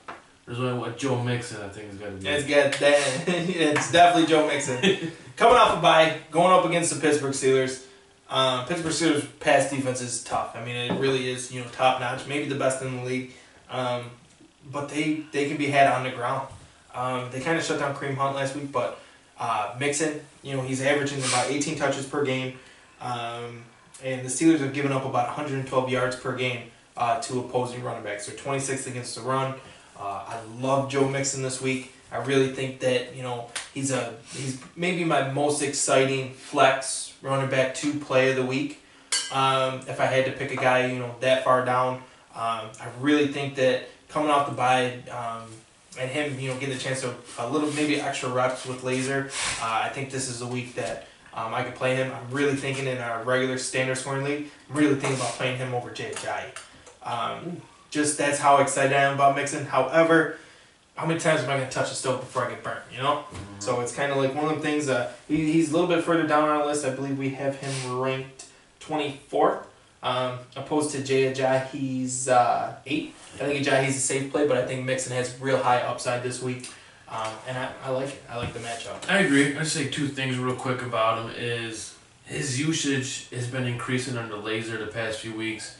there's only Joe Mixon, I think, is going to be. It's definitely Joe Mixon. Coming off a bye, going up against the Pittsburgh Steelers. Pittsburgh Steelers' pass defense is tough. I mean, it really is, top notch, maybe the best in the league. But they can be had on the ground. They kind of shut down Kareem Hunt last week, but Mixon, he's averaging about 18 touches per game. And the Steelers have given up about 112 yards per game to opposing running backs. They're 26th against the run. I love Joe Mixon this week. I really think that he's maybe my most exciting flex running back 2 play of the week. If I had to pick a guy that far down, I really think that coming off the bye and him getting a chance to a little maybe extra reps with Laser, I think this is a week that I could play him. I'm really thinking in our regular standard scoring league, I'm really thinking about playing him over Jay Ajayi. Just that's how excited I am about Mixon. However, how many times am I going to touch the stove before I get burnt, Mm-hmm. So it's kind of like one of them things. He's a little bit further down on our list. I believe we have him ranked 24th. Opposed to Jay Ajayi, he's 8th. I think Ajayi's a safe play, but I think Mixon has real high upside this week. And I like it. I like the matchup. I agree. I'd say 2 things real quick about him is his usage has been increasing under Laser the past few weeks.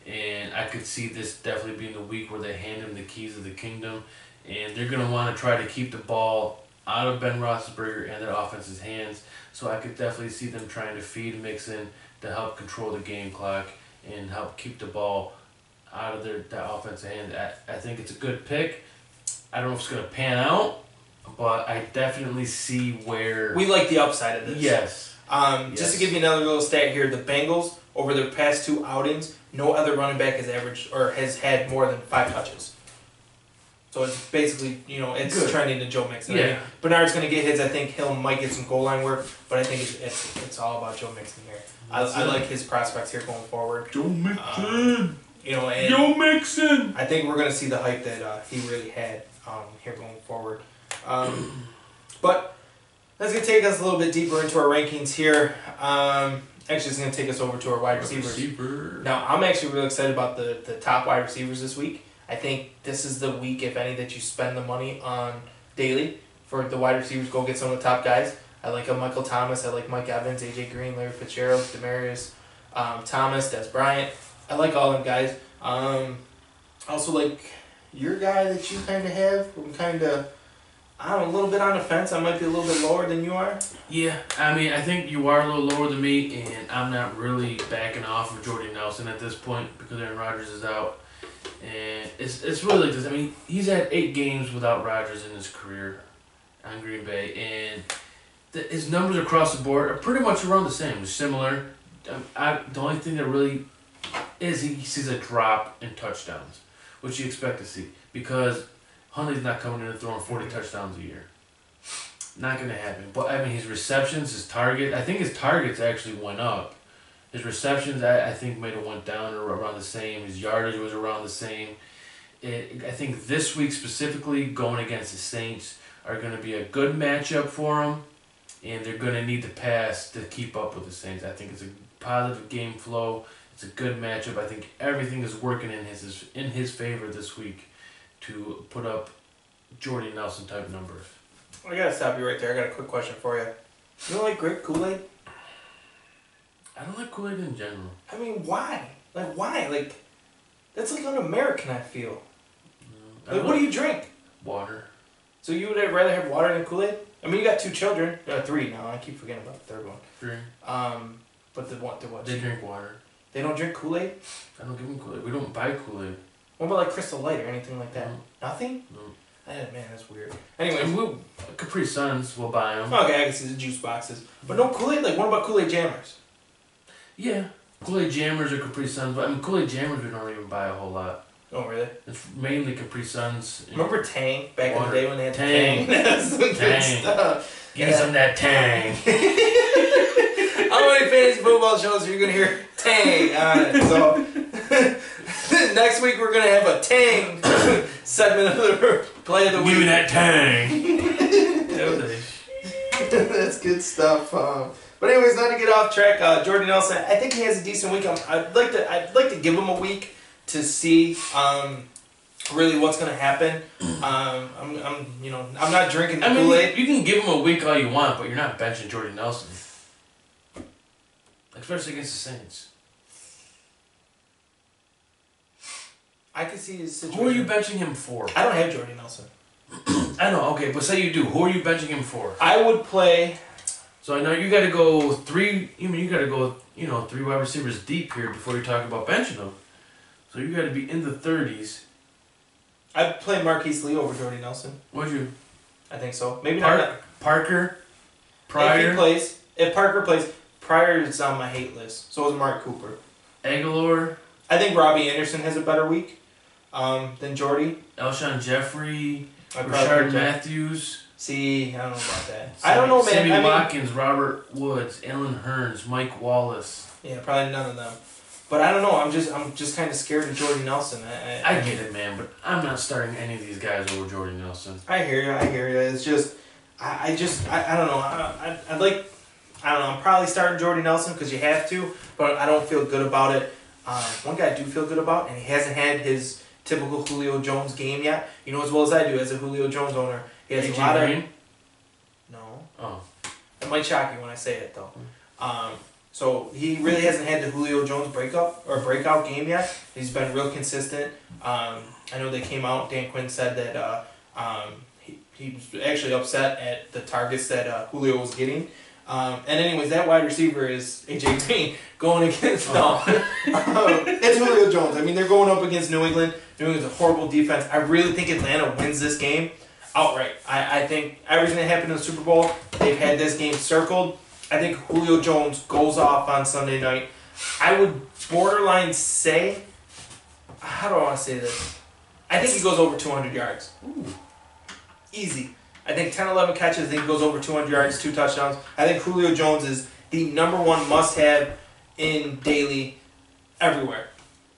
And I could see this definitely being the week where they hand him the keys of the kingdom. And they're going to want to try to keep the ball out of Ben Roethlisberger and their offense's hands. So I could definitely see them trying to feed Mixon to help control the game clock and help keep the ball out of their offensive hands. I think it's a good pick. I don't know if it's going to pan out, but I definitely see where... We like the upside of this. Yes. Just to give you another little stat here, the Bengals, over their past 2 outings, no other running back has averaged or has had more than 5 touches. So it's basically, it's good. Trending to Joe Mixon. Yeah. I mean, Bernard's going to get his. I think Hill might get some goal line work, but I think it's all about Joe Mixon here. I like his prospects here going forward. Joe Mixon. And Joe Mixon. I think we're going to see the hype that he really had here going forward. But that's going to take us a little bit deeper into our rankings here. Actually, it's going to take us over to our wide receivers. Now, I'm actually really excited about the top wide receivers this week. I think this is the week, if any, that you spend the money on daily for the wide receivers. Go get some of the top guys. I like Michael Thomas. I like Mike Evans, A.J. Green, Larry Fitzgerald, Demaryius Thomas, Des Bryant. I like all them guys. Also like your guy that you kind of have. I'm kind of, a little bit on the fence. I might be a little bit lower than you are. Yeah, I think you are a little lower than me, and I'm not really backing off of Jordy Nelson at this point because Aaron Rodgers is out. And it's really like this. He's had 8 games without Rodgers in his career on Green Bay, and his numbers across the board are pretty much around the same. They're similar. The only thing that really is he sees a drop in touchdowns, which you expect to see because Huntley's not coming in and throwing 40 touchdowns a year. Not going to happen. But, his receptions, his target, I think his targets actually went up. His receptions, I think, might have went down or around the same. His yardage was around the same. I think this week specifically, going against the Saints, are going to be a good matchup for him, and they're going to need to pass to keep up with the Saints. I think it's a positive game flow. It's a good matchup. I think everything is working in his favor this week to put up Jordy Nelson type numbers. I got to stop you right there. I got a quick question for you. You don't like grape Kool-Aid? I don't like Kool-Aid in general. Why? Why? That's like un-American, I feel. No, what do you drink? Water. So you would rather have water than Kool-Aid? You got 2 children. 3 now. I keep forgetting about the third one. 3. But what? They drink water. They don't drink Kool-Aid? I don't give them Kool-Aid. We don't buy Kool-Aid. What about Crystal Light or anything like that? No. Nothing? No. Man, that's weird. Anyway. Capri Suns, we'll buy them. Okay, I can see the juice boxes. But no Kool-Aid? What about Kool-Aid Jammers? Yeah. Kool-Aid Jammers or Capri Suns. But Kool-Aid Jammers we don't even buy a whole lot. Oh, really? It's mainly Capri Suns. Remember Tang back water. in the day when they had Tang. That's some good stuff. Give me some of that Tang. How many fantasy football shows are you going to hear Tang on it? So, next week we're going to have a Tang segment of the play of the week. Give me that Tang. That's good stuff. But anyways, not to get off track, Jordy Nelson, I think he has a decent week. I'd like to give him a week to see really what's going to happen. I'm not drinking the Kool-Aid. You can give him a week all you want, but you're not benching Jordy Nelson. Especially against the Saints. I can see his situation. Who are you benching him for? I don't have Jordy Nelson. I know, okay, but say you do. Who are you benching him for? I would play. So I know you got to go three. You got to go. 3 wide receivers deep here before you talk about benching them. So you got to be in the 30s. I'd play Marquise Lee over Jordy Nelson. Would you? I think so. Maybe not. Parker. Pryor. If Parker plays, Pryor is on my hate list. So is Mark Cooper. Aguilar. I think Robbie Anderson has a better week than Jordy. Alshon Jeffrey. Rashard Matthews. See, I don't know about that. I don't know, man. Sammy Watkins, Robert Woods, Alan Hearns, Mike Wallace. Yeah, probably none of them. But I don't know. I'm just kind of scared of Jordy Nelson. I get it, man, but I'm not starting any of these guys over Jordy Nelson. I hear you. It's just, I don't know. I'd like, I don't know. I'm probably starting Jordy Nelson because you have to, but I don't feel good about it. One guy I do feel good about, and he hasn't had his typical Julio Jones game yet. You know as well as I do as a Julio Jones owner. He has a lot of. No. Oh. It might shock you when I say it though. So he really hasn't had the Julio Jones breakout game yet. He's been real consistent. I know they came out. Dan Quinn said that he was actually upset at the targets that Julio was getting. And anyways, that wide receiver is AJ Green going against it's Julio Jones. I mean, they're going up against New England. New England's a horrible defense. I really think Atlanta wins this game outright. I think everything that happened in the Super Bowl, they've had this game circled. I think Julio Jones goes off on Sunday night. I would borderline say, how do I want to say this? I think he goes over 200 yards. Ooh. Easy. I think 10, 11 catches. I think he goes over 200 yards, 2 touchdowns. I think Julio Jones is the #1 must-have in daily everywhere.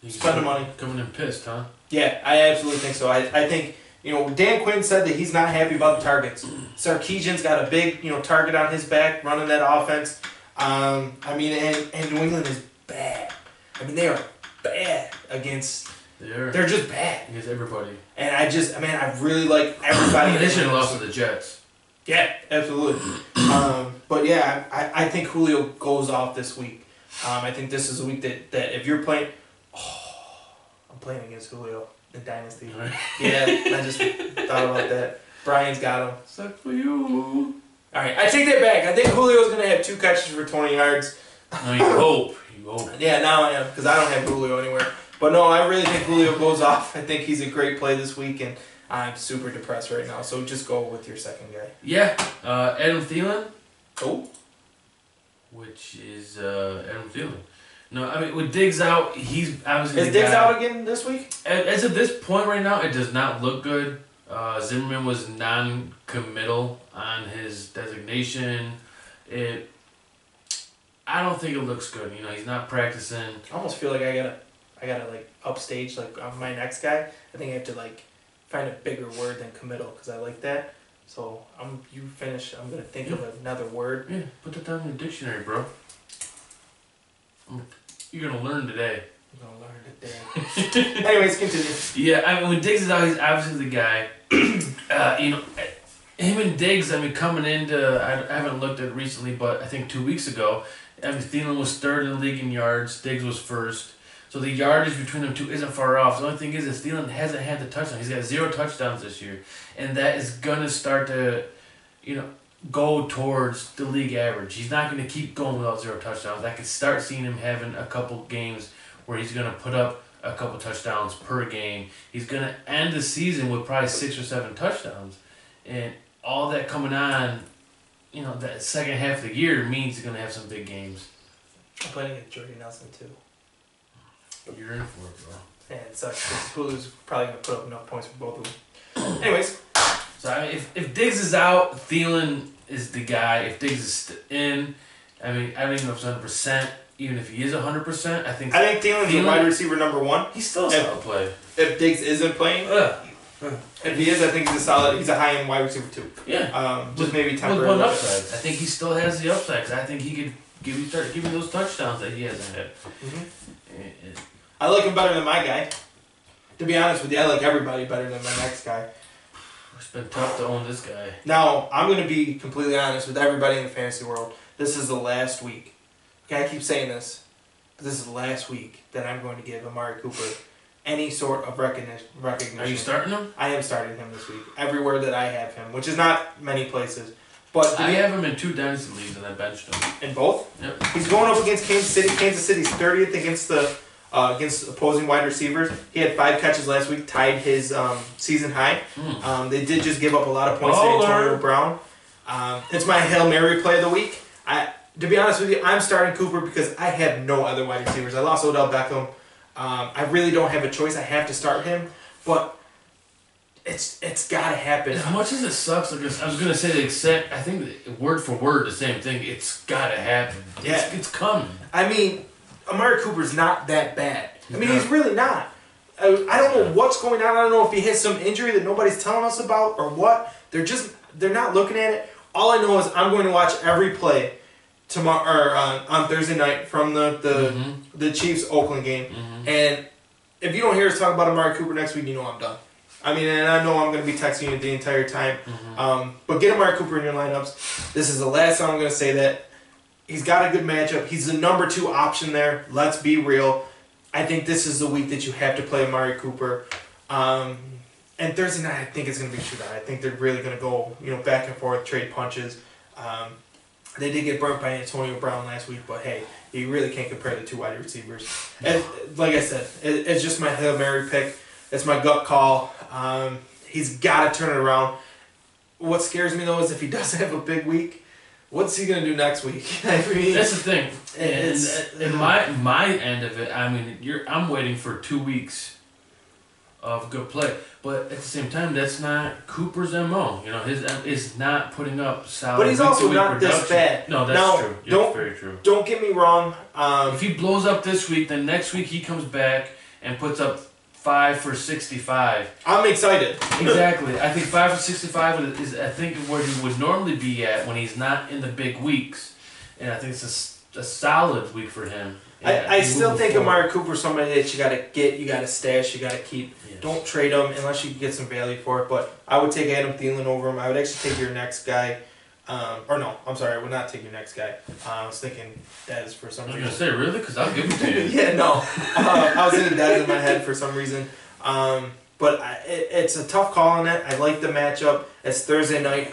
Spend the money. Coming in pissed, huh? Yeah, I absolutely think so. I think, Dan Quinn said that he's not happy about the targets. Sarkisian's got a big, target on his back running that offense. And New England is bad. I mean, they are bad against... They're just bad. Against everybody. And I really like everybody. They should have lost to the Jets. Yeah, absolutely. But yeah, I think Julio goes off this week. I think this is a week that if you're playing... I'm playing against Julio in Dynasty. Right. Yeah, I just thought about that. Brian's got him. Suck for you. Alright, I take that back. I think Julio's going to have 2 catches for 20 yards. No, you hope. Yeah, now I am, because I don't have Julio anywhere. But no, I really think Julio goes off. I think he's a great play this week, and I'm super depressed right now. So just go with your second guy. Yeah, Adam Thielen. Oh. Which is Adam Thielen. No, I mean, with Diggs out, he's obviously Is Diggs out again this week? As of this point right now, it does not look good. Zimmerman was non-committal on his designation. I don't think it looks good. He's not practicing. I almost feel like I gotta like upstage like on my next guy. I think I have to like find a bigger word than committal because I like that. So you finish. I'm gonna think of another word. Yeah, put that down in the dictionary, bro. You're gonna learn today. I'm gonna learn today. Anyways, continue. Yeah, I mean, when Diggs is out, he's obviously the guy. Him and Diggs. I mean, coming into I haven't looked at it recently, but I think 2 weeks ago, Thielen was 3rd in the league in yards. Diggs was 1st. So the yardage between them two isn't far off. The only thing is Thielen hasn't had the touchdown. He's got 0 touchdowns this year, and that is gonna start to, go towards the league average. He's not gonna keep going without 0 touchdowns. I could start seeing him having a couple games where he's gonna put up a couple touchdowns per game. He's gonna end the season with probably 6 or 7 touchdowns, and all that coming on, that second half of the year means he's gonna have some big games. I'm playing against Jordy Nelson too. You're in for it, bro. Yeah, it sucks because Julio's probably going to put up enough points for both of them. Anyways. So, I mean, if Diggs is out, Thielen is the guy. If Diggs is in, I mean, I don't even know if it's 100%. Even if he is 100%, I think Thielen's the wide receiver #1. He's still a solid play. If Diggs isn't playing, if he is, I think he's a high-end wide receiver too. Yeah. Just maybe temporary. With one upside. I think he still has the upside because I think he could start giving those touchdowns that he hasn't had. Mm-hmm. I like him better than my guy. To be honest with you, I like everybody better than my next guy. It's been tough to own this guy. Now, I'm going to be completely honest with everybody in the fantasy world. This is the last week. Okay, I keep saying this, but this is the last week that I'm going to give Amari Cooper any sort of recognition. Are you starting him? I am starting him this week. Everywhere that I have him, which is not many places. But I have him in 2 dynasty leagues and I benched him. In both? Yep. He's going up against Kansas City. Kansas City's 30th against opposing wide receivers. He had 5 catches last week, tied his season high. They did just give up a lot of points to Antonio Brown. It's my Hail Mary play of the week. To be honest with you, I'm starting Cooper because I have no other wide receivers. I lost Odell Beckham. I really don't have a choice. I have to start him, but it's got to happen. As much as it sucks, I was gonna say the exact. I think word for word the same thing. It's got to happen. Yeah. It's coming. I mean, Amari Cooper's not that bad. He's really not. I don't know what's going on. I don't know if he has some injury that nobody's telling us about or what. They're not looking at it. All I know is I'm going to watch every play tomorrow or on Thursday night from the Chiefs Oakland game. And if you don't hear us talk about Amari Cooper next week, you know I'm done. I mean, and I know I'm going to be texting you the entire time. But get Amari Cooper in your lineups. This is the last time I'm going to say that. He's got a good matchup. He's the number 2 option there. Let's be real. I think this is the week that you have to play Amari Cooper. And Thursday night, I think it's going to be a shootout. I think they're really going to go, back and forth, trade punches. They did get burnt by Antonio Brown last week, but hey, you really can't compare the 2 wide receivers. And like I said, it's just my Hail Mary pick. It's my gut call. He's got to turn it around. What scares me, though, is if he doesn't have a big week, what's he going to do next week? I mean, that's the thing. And my end of it, I mean, I'm waiting for 2 weeks of good play. But at the same time, that's not Cooper's MO. His is not putting up solid. But he's also not production. this bad. No, that's true. That's very true. Don't get me wrong. If he blows up this week, then next week he comes back and puts up 5 for 65. I'm excited. Exactly. I think 5 for 65 is I think where he would normally be at when he's not in the big weeks, and I think it's a solid week for him. I still think Amari Cooper's somebody that you got to get, you got to stash, you got to keep. Yes. Don't trade him unless you can get some value for it. But I would take Adam Thielen over him. I would actually take your next guy. Or no, I'm sorry, I would not take your next guy. I was thinking Dez for some reason. I was going to say, really? Because I'll give it to you. Yeah, no. I was thinking Dez in my head for some reason. But it's a tough call on it. I like the matchup. It's Thursday night.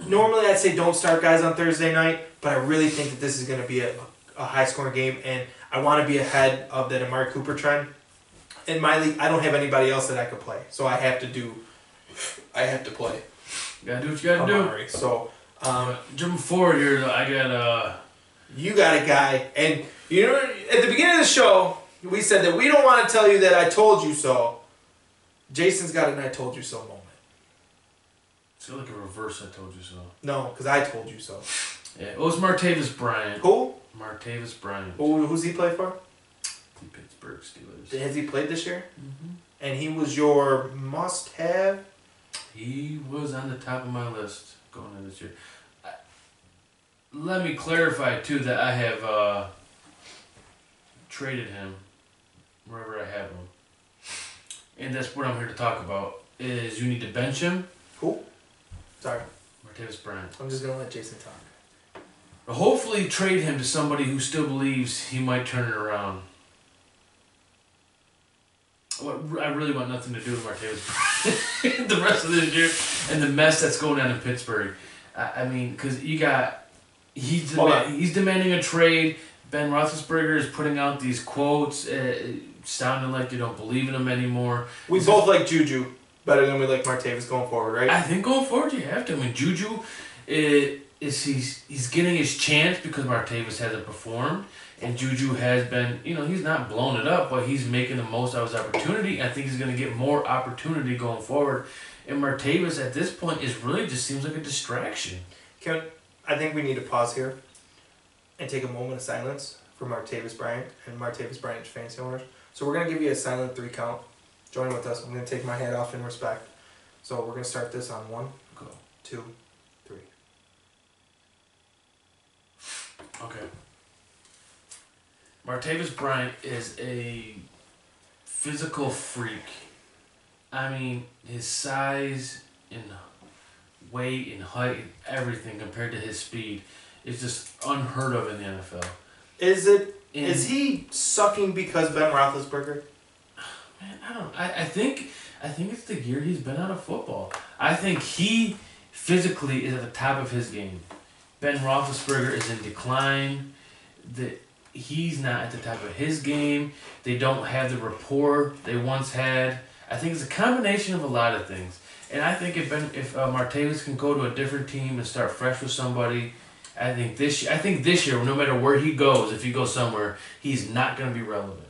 Normally I'd say don't start guys on Thursday night, but I really think that this is going to be a high-scoring game, and I want to be ahead of that Amari Cooper trend. In my league, I don't have anybody else that I could play, so I have to play. You gotta do what you gotta Amari. do. So, jumping forward here, I got You got a guy, and at the beginning of the show, we said that we don't want to tell you that I told you so. Jason's got an I told you so moment. It's like a reverse I told you so. No, because I told you so. Yeah, it was Martavis Bryant. Who? Martavis Bryant. Who's he play for? The Pittsburgh Steelers. Has he played this year? Mm-hmm. And he was your must-have? He was on the top of my list going into this year. Let me clarify, too, that I have traded him wherever I have him. And that's what I'm here to talk about, is you need to bench him. Who? Sorry. Martavis Bryant. I'm just going to let Jason talk. Hopefully trade him to somebody who still believes he might turn it around. I really want nothing to do with Martavis Bryant the rest of this year and the mess that's going on in Pittsburgh. I mean, because he's demanding a trade. Ben Roethlisberger is putting out these quotes, sounding like they don't believe in him anymore. We both like Juju better than we like Martavis going forward, right? I think going forward you have to. I mean, Juju he's getting his chance because Martavis hasn't performed, and Juju has been, he's not blown it up, but he's making the most out of his opportunity. I think he's going to get more opportunity going forward, and Martavis at this point really just seems like a distraction. Kevin, I think we need to pause here and take a moment of silence for Martavis Bryant and Martavis Bryant's fantasy owners. So we're going to give you a silent 3 count. Join with us. I'm going to take my hat off in respect. So we're going to start this on 1, 2, 3. Okay. Martavis Bryant is a physical freak. I mean, his size and weight and height and everything compared to his speed is just unheard of in the NFL. Is he sucking because Ben Roethlisberger? I think it's the year he's been out of football. I think he physically is at the top of his game. Ben Roethlisberger is in decline. He's not at the top of his game. They don't have the rapport they once had. I think it's a combination of a lot of things. And I think if Martavis can go to a different team and start fresh with somebody, I think this year, no matter where he goes, if he goes somewhere, he's not going to be relevant.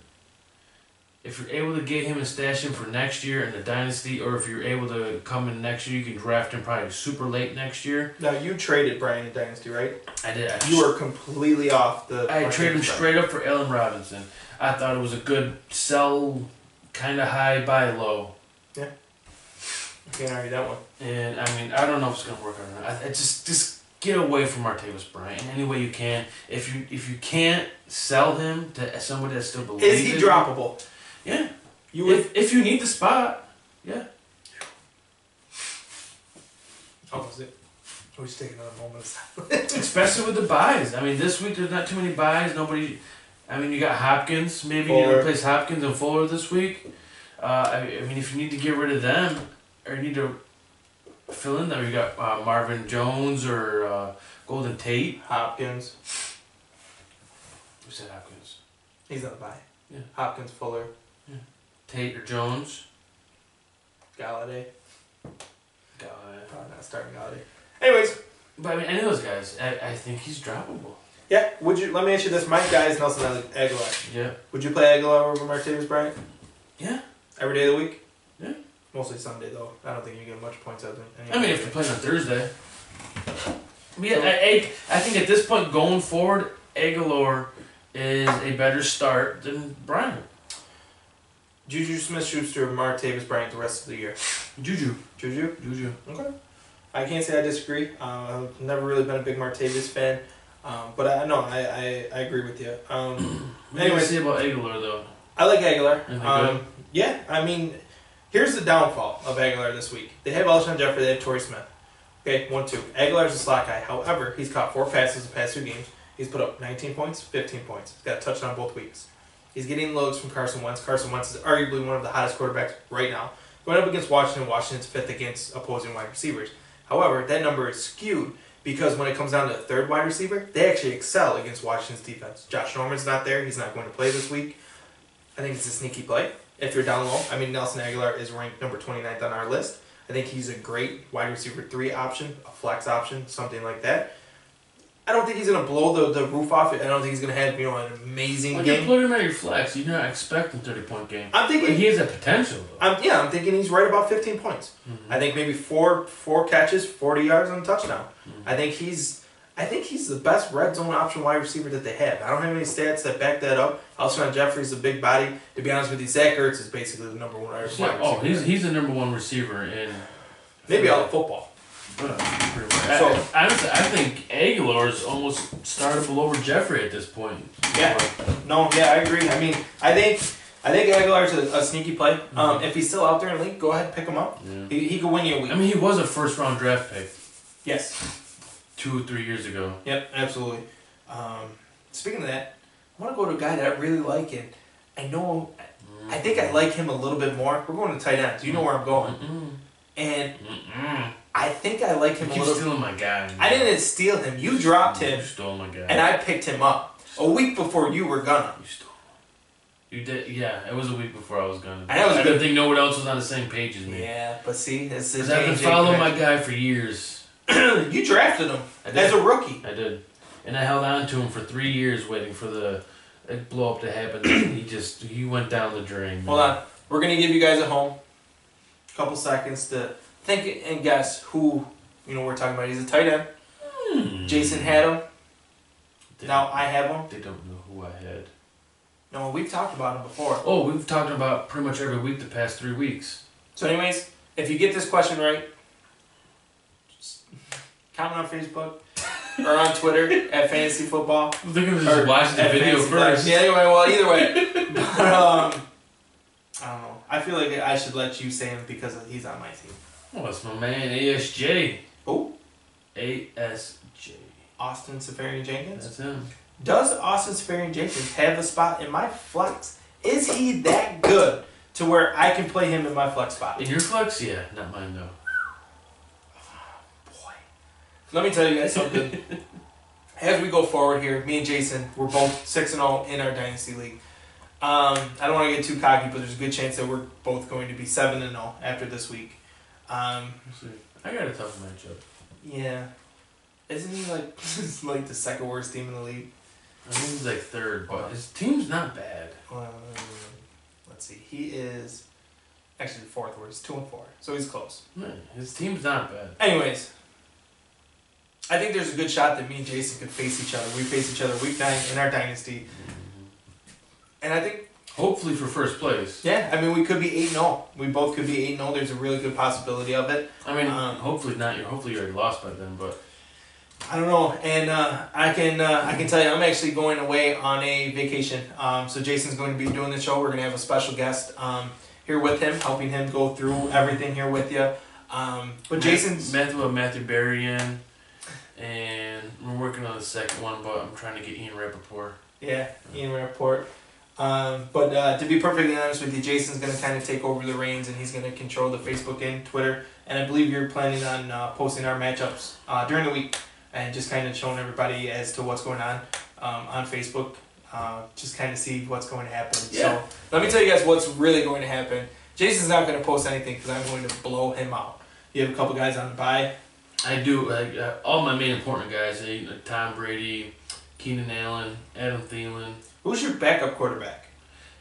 If you're able to get him and stash him for next year in the dynasty, or if you're able to come in next year, you can draft him probably super late next year. Now, you traded Brian in dynasty, right? I did. You were completely off the... I traded him straight up for Allen Robinson. I thought it was a good sell, kind of high, buy low. Yeah. Can't argue that one. And, I mean, I don't know if it's going to work or not. I just get away from Martavis Bryant in any way you can. If you can't sell him to somebody that still believes Is he droppable? Yeah. If you need the spot, yeah. Oh, was it? We should take another moment of silence. Especially with the buys. I mean, this week there's not too many buys. Nobody. I mean, you got Hopkins. Maybe you replace Hopkins and Fuller this week. I mean, if you need to get rid of them, or you need to fill in there, you got Marvin Jones or Golden Tate. Hopkins. Who said Hopkins? He's on the buy. Yeah. Hopkins, Fuller. Yeah. Tate or Jones. Galladay. Galladay. Probably not starting Galladay. Anyways. But I mean, any of those guys, I think he's droppable. Yeah. Let me ask you this. My guy is Nelson Aguilar. Yeah. Would you play Aguilar over Martavis Bryant? Yeah. Every day of the week? Yeah. Mostly Sunday, though. I don't think you get much points out of it. I mean, if you're playing on Thursday. Yeah, I think at this point going forward, Aguilar is a better start than Bryant. Juju Smith-Schuster, Martavis Bryant the rest of the year. Juju. Okay. I can't say I disagree. I've never really been a big Martavis fan. But I agree with you. What do you say about Aguilar, though? I like Aguilar. Yeah, I mean, here's the downfall of Aguilar this week. They have Alshon Jeffrey, they have Torrey Smith. Okay, 1-2. Aguilar's a slot guy. However, he's caught 4 passes the past 2 games. He's put up 19 points, 15 points. He's got a touchdown both weeks. He's getting looks from Carson Wentz. Carson Wentz is arguably one of the hottest quarterbacks right now. Going up against Washington, Washington's 5th against opposing wide receivers. However, that number is skewed because when it comes down to the 3rd wide receiver, they actually excel against Washington's defense. Josh Norman's not there. He's not going to play this week. I think it's a sneaky play. If you're down low, I mean, Nelson Aguilar is ranked number 29th on our list. I think he's a great wide receiver 3 option, a flex option, something like that. I don't think he's going to blow the roof off it. I don't think he's going to have an amazing game. You put him at your flex. You're not expecting 30-point game. I'm thinking but he has a potential, though. I'm thinking he's right about 15 points. Mm-hmm. I think maybe four catches, 40 yards on a touchdown. Mm-hmm. I think he's the best red zone option wide receiver that they have. I don't have any stats that back that up. Alshon Jeffrey's a big body. To be honest with you, Zach Ertz is basically the number 1 wide receiver. Oh, he's the number 1 receiver in maybe all of football. So honestly, I think Aguilar is almost startable over Jeffrey at this point. Yeah, I agree. I mean, I think Aguilar's a sneaky play. Mm-hmm. If he's still out there in the league, go ahead and pick him up. Yeah. He could win you a week. I mean, he was a 1st-round draft pick. Yes. 2 or 3 years ago. Yep, absolutely. Speaking of that, I want to go to a guy that I really like, and I think I like him a little bit more. We're going to tight ends. You know where I'm going. And I think I like him a little. You're stealing my guy. I didn't steal him. You dropped him. You stole my guy. And I picked him up a week before you were gonna. You stole him. You did, yeah. It was a week before I was gonna. And I didn't think no one else was on the same page as me. Yeah, but see, it's I've been following my guy for years. You drafted him as a rookie. I did, and I held on to him for 3 years, waiting for the blow up to happen. he went down the drain. Hold on, we're gonna give you guys at home a couple seconds to think and guess who we're talking about. He's a tight end. Jason had him. Now I have him. They don't know who I had. No, we've talked about him before. Oh, we've talked about pretty much every week the past 3 weeks. So anyways, if you get this question right, just comment on Facebook or on Twitter at Fantasy Football. They're going to just watch the video first. Yeah, anyway, well, either way. But, I don't know. I feel like I should let you say him because he's on my team. Oh, it's my man, ASJ. Oh? ASJ. Austin Seferian-Jenkins? That's him. Does Austin Seferian-Jenkins have a spot in my flex? Is he that good to where I can play him in my flex spot. In your flex? Yeah, not mine though. Boy. Let me tell you guys something. As we go forward here, me and Jason, we're both 6-0 in our Dynasty League. I don't want to get too cocky, but there's a good chance that we're both going to be 7-0 after this week. I got a tough matchup. Yeah. Isn't he like the second worst team in the league? I think he's like third, but his team's not bad. Let's see. He is actually the fourth worst, 2-4. So he's close. Man, his team's not bad. Anyways, I think there's a good shot that me and Jason could face each other. We face each other week 9 in our Dynasty. And I think... Hopefully for first place. Yeah, I mean, we could be 8-0. We both could be 8-0. There's a really good possibility of it. I mean, hopefully not. Hopefully you already lost by then, but... I don't know, and I can tell you, I'm actually going away on a vacation. So Jason's going to be doing the show. We're going to have a special guest here with him, helping him go through everything here with you. But Jason's... Matthew Berrien, and we're working on the second one, but I'm trying to get Ian Rappaport. Yeah, Ian Rappaport. But to be perfectly honest with you, Jason's going to kind of take over the reins, and he's going to control the Facebook and Twitter. And I believe you're planning on posting our matchups during the week and just kind of showing everybody as to what's going on Facebook. Just kind of see what's going to happen. Yeah. So let me tell you guys what's really going to happen. Jason's not going to post anything because I'm going to blow him out. You have a couple guys on the bye. I do. All my main important guys, Tom Brady, Keenan Allen, Adam Thielen. Who's your backup quarterback?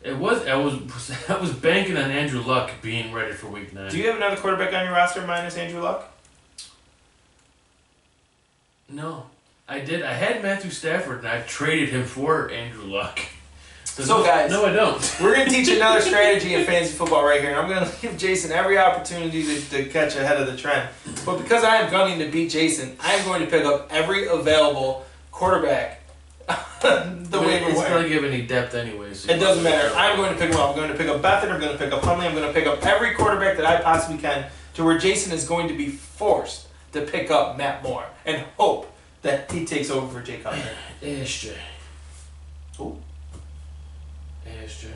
I was banking on Andrew Luck being ready for week 9. Do you have another quarterback on your roster minus Andrew Luck? No. I did. I had Matthew Stafford, and I traded him for Andrew Luck. So guys, no, I don't. We're going to teach another strategy in fantasy football right here. And I'm going to give Jason every opportunity to catch ahead of the trend. But because I am gunning to beat Jason, I am going to pick up every available quarterback. It's going to give any depth anyways. So it doesn't matter. I'm going to pick them up. I'm going to pick up Beathard. I'm going to pick up Huntley. I'm going to pick up every quarterback that I possibly can to where Jason is going to be forced to pick up Matt Moore and hope that he takes over for Jay Cutler. ASJ. Who? ASJ.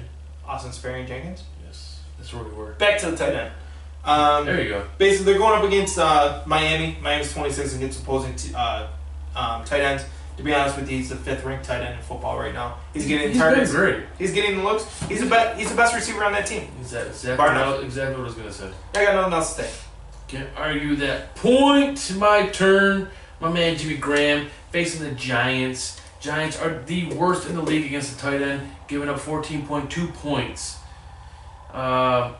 Austin Sperry-Jenkins? Yes. That's where we were. Back to the tight end. There you go. Basically, they're going up against Miami. Miami's 26 against opposing tight ends. To be honest with you, he's the 5th ranked tight end in football right now. He's getting targets. Been great. He's getting the looks. He's the best receiver on that team. Exactly what I was going to say. I got nothing else to say. Can't argue that point. My turn. My man Jimmy Graham facing the Giants. Giants are the worst in the league against the tight end, giving up 14.2 points. I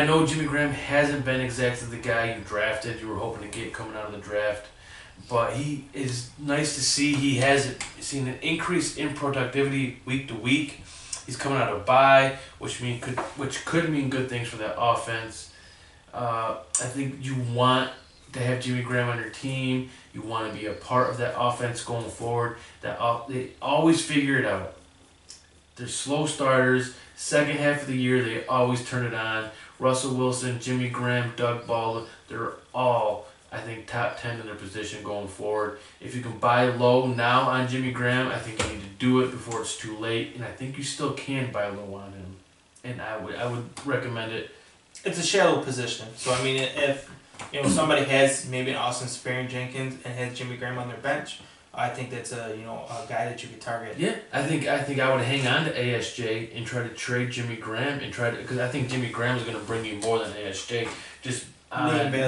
know Jimmy Graham hasn't been exactly the guy you drafted. You were hoping to get coming out of the draft. But he is nice to see. He has seen an increase in productivity week to week. He's coming out of a bye, which could mean good things for that offense. I think you want to have Jimmy Graham on your team. You want to be a part of that offense going forward. They always figure it out. They're slow starters. Second half of the year, they always turn it on. Russell Wilson, Jimmy Graham, Doug Baldwin, they're all, I think, top 10 in their position going forward. If you can buy low now on Jimmy Graham, I think you need to do it before it's too late. And I think you still can buy low on him. And I would recommend it. It's a shallow position. So, I mean, if somebody has maybe an Austin Sperry-Jenkins and has Jimmy Graham on their bench, I think that's a guy that you could target. Yeah, I think I would hang on to ASJ and try to trade Jimmy Graham because I think Jimmy Graham is going to bring you more than ASJ. Just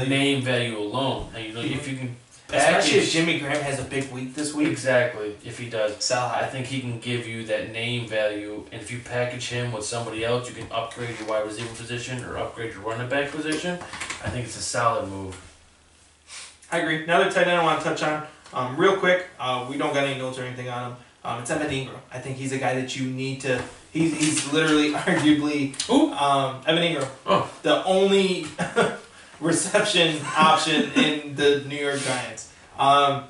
name value alone. And, if you can especially if Jimmy Graham has a big week this week. Exactly. If he does, sell high. I think he can give you that name value. And if you package him with somebody else, you can upgrade your wide receiver position or upgrade your running back position. I think it's a solid move. I agree. Another tight end I want to touch on real quick. We don't got any notes or anything on him. It's Evan Ingram. I think he's a guy that you need to. He's literally arguably Evan Ingram, the only reception option in the New York Giants. I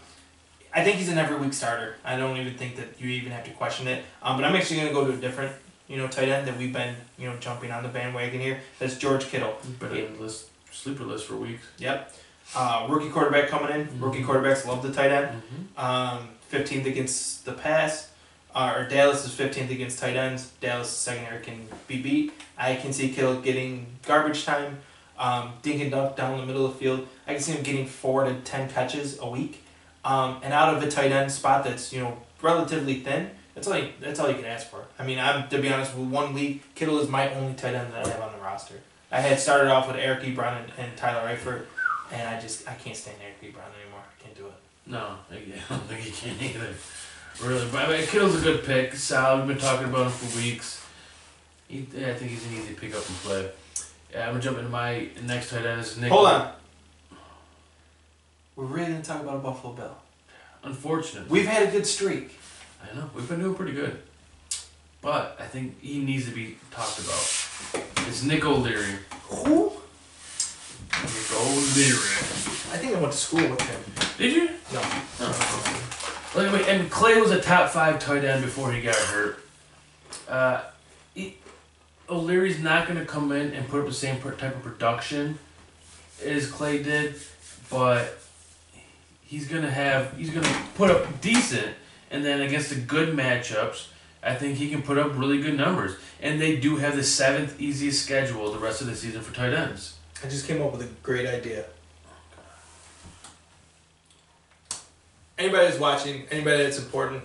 think he's an every week starter. I don't even think that you even have to question it. But I'm actually going to go to a different tight end that we've been jumping on the bandwagon here. That's George Kittle. Been on the sleeper list for weeks. Yep. Rookie quarterback coming in. Mm-hmm. Rookie quarterbacks love the tight end. Mm-hmm. 15th against the pass. or Dallas is 15th against tight ends. Dallas' secondary can be beat. I can see Kittle getting garbage time, dink and dunk down the middle of the field. I can see him getting 4 to 10 catches a week. And out of a tight end spot that's relatively thin, that's all you can ask for. I mean, to be honest, with 1 league, Kittle is my only tight end that I have on the roster. I had started off with Eric Ebron and Tyler Eifert, and I can't stand Eric Ebron anymore. I can't do it. No, I don't think he can either. Really, but I mean, Kittle's a good pick. Solid. We've been talking about him for weeks. I think he's an easy pick up and play. Yeah, I'm gonna jump into my next tight end. Is Nick. Hold on. We're really gonna talk about a Buffalo Bill. Unfortunate. We've had a good streak. I know we've been doing pretty good, but I think he needs to be talked about. It's Nick O'Leary. Who? Nick O'Leary. I think I went to school with him. Did you? No. Oh. Like, and Clay was a top 5 tight end before he got hurt. O'Leary's not going to come in and put up the same type of production as Clay did, but he's going to put up decent, and then against the good matchups, I think he can put up really good numbers. And they do have the 7th easiest schedule the rest of the season for tight ends. I just came up with a great idea. Anybody that's watching, anybody that's important,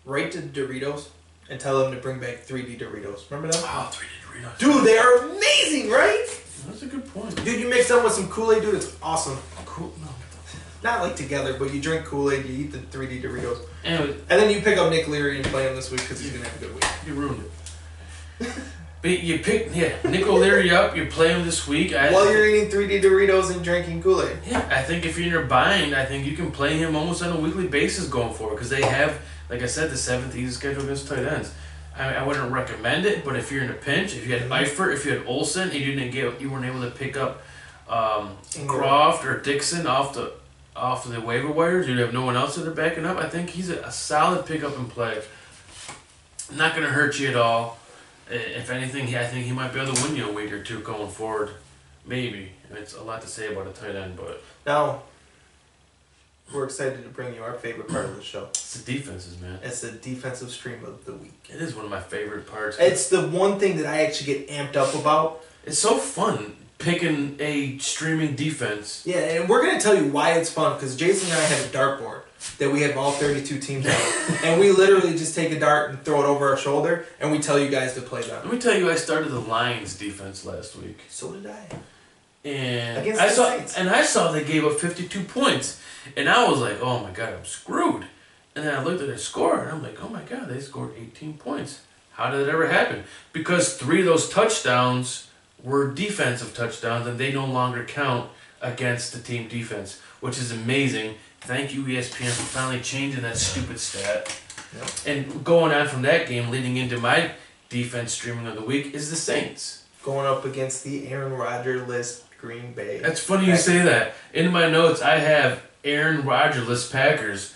write to Doritos and tell them to bring back 3D Doritos. Remember them? Oh, 3D Doritos. Dude, they are amazing, right? That's a good point. Dude, you mix them with some Kool-Aid, dude, it's awesome. Cool. No. Not like together, but you drink Kool-Aid, you eat the 3D Doritos. Anyway, And then you pick up Nick Leary and play him this week because he's going to have a good week. you ruined it. But you pick Nick O'Leary up. You play him this week. While you're eating 3D Doritos and drinking Kool-Aid. Yeah, I think if you're in your bind, I think you can play him almost on a weekly basis going forward because they have, like I said, the 7th easiest schedule against tight ends. I wouldn't recommend it, but if you're in a pinch, if you had Eifert, if you had Olsen, and you weren't able to pick up Croft or Dixon off the waiver wires, you'd have no one else that are backing up. I think he's a solid pickup and play. Not going to hurt you at all. If anything, I think he might be able to win you a week or two going forward. Maybe. And it's a lot to say about a tight end, but... Now, we're excited to bring you our favorite part of the show. It's the defenses, man. It's the defensive stream of the week. It is one of my favorite parts. It's the one thing that I actually get amped up about. It's so fun picking a streaming defense. Yeah, and we're going to tell you why it's fun, because Jason and I have a dartboard that we have all 32 teams on. And we literally just take a dart and throw it over our shoulder, and we tell you guys to play them. Let me tell you, I started the Lions defense last week. So did I. And Against I the saw Saints. and I saw they gave up 52 points. And I was like, oh my God, I'm screwed. And then I looked at their score, and I'm like, oh my God, they scored 18 points. How did it ever happen? Because 3 of those touchdowns were defensive touchdowns, and they no longer count against the team defense, which is amazing. Thank you, ESPN, for finally changing that stupid stat. Yep. And going on from that game, leading into my defense streaming of the week, is the Saints. Going up against the Aaron Rodgers-less Green Bay. That's funny you say that. In my notes, I have Aaron Rodgers-less Packers.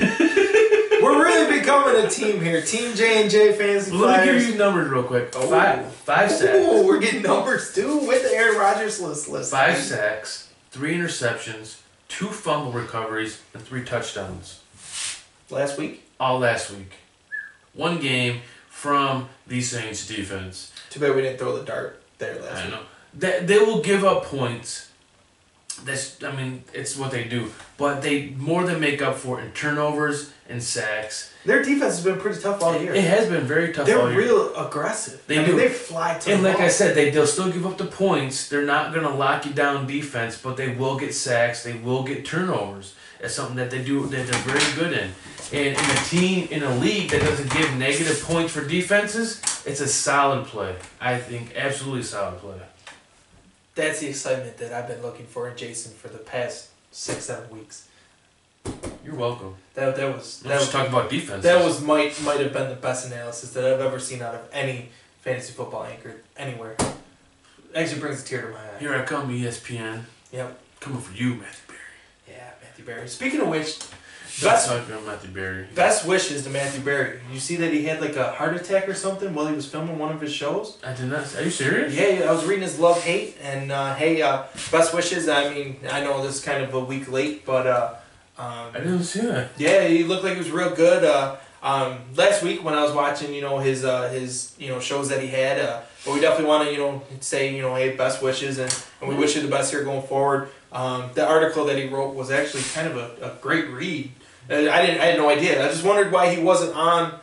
We're really becoming a team here. Team J&J Fantasy Well, let me Flyers. give you numbers real quick. Oh. Five sacks. Oh, we're getting numbers too with the Aaron Rodgers list. 5 sacks, 3 interceptions, 2 fumble recoveries, and 3 touchdowns. Last week? All last week. 1 game from the Saints defense. Too bad we didn't throw the dart there last week. I know. They will give up points. It's what they do. But they more than make up for it in turnovers and sacks. Their defense has been pretty tough all year. It has been very tough They're all year. real aggressive. They fly to And the like ball. I said, they'll still give up the points. They're not going to lock you down defense, but they will get sacks. They will get turnovers. It's something that they do that they're very good in. And in a league that doesn't give negative points for defenses, it's a solid play. I think absolutely solid play. That's the excitement that I've been looking for in Jason for the past 6-7 weeks. You're welcome. That was Let's talk about defense. That might have been the best analysis that I've ever seen out of any fantasy football anchor anywhere. Actually brings a tear to my eye. Here I come, ESPN. Yep. Coming for you, Matthew Berry. Yeah, Matthew Berry. Speaking of which, Let's talk about Matthew Berry. best wishes to Matthew Berry. You see that he had like a heart attack or something while he was filming one of his shows? I did not. Are you serious? Yeah, I was reading his love-hate, and best wishes. I mean, I know this is kind of a week late, but I didn't see that. yeah, he looked like he was real good. Last week when I was watching, his shows that he had, but we definitely want to, say, hey, best wishes and we wish you the best here going forward. The article that he wrote was actually kind of a great read. I had no idea. I just wondered why he wasn't on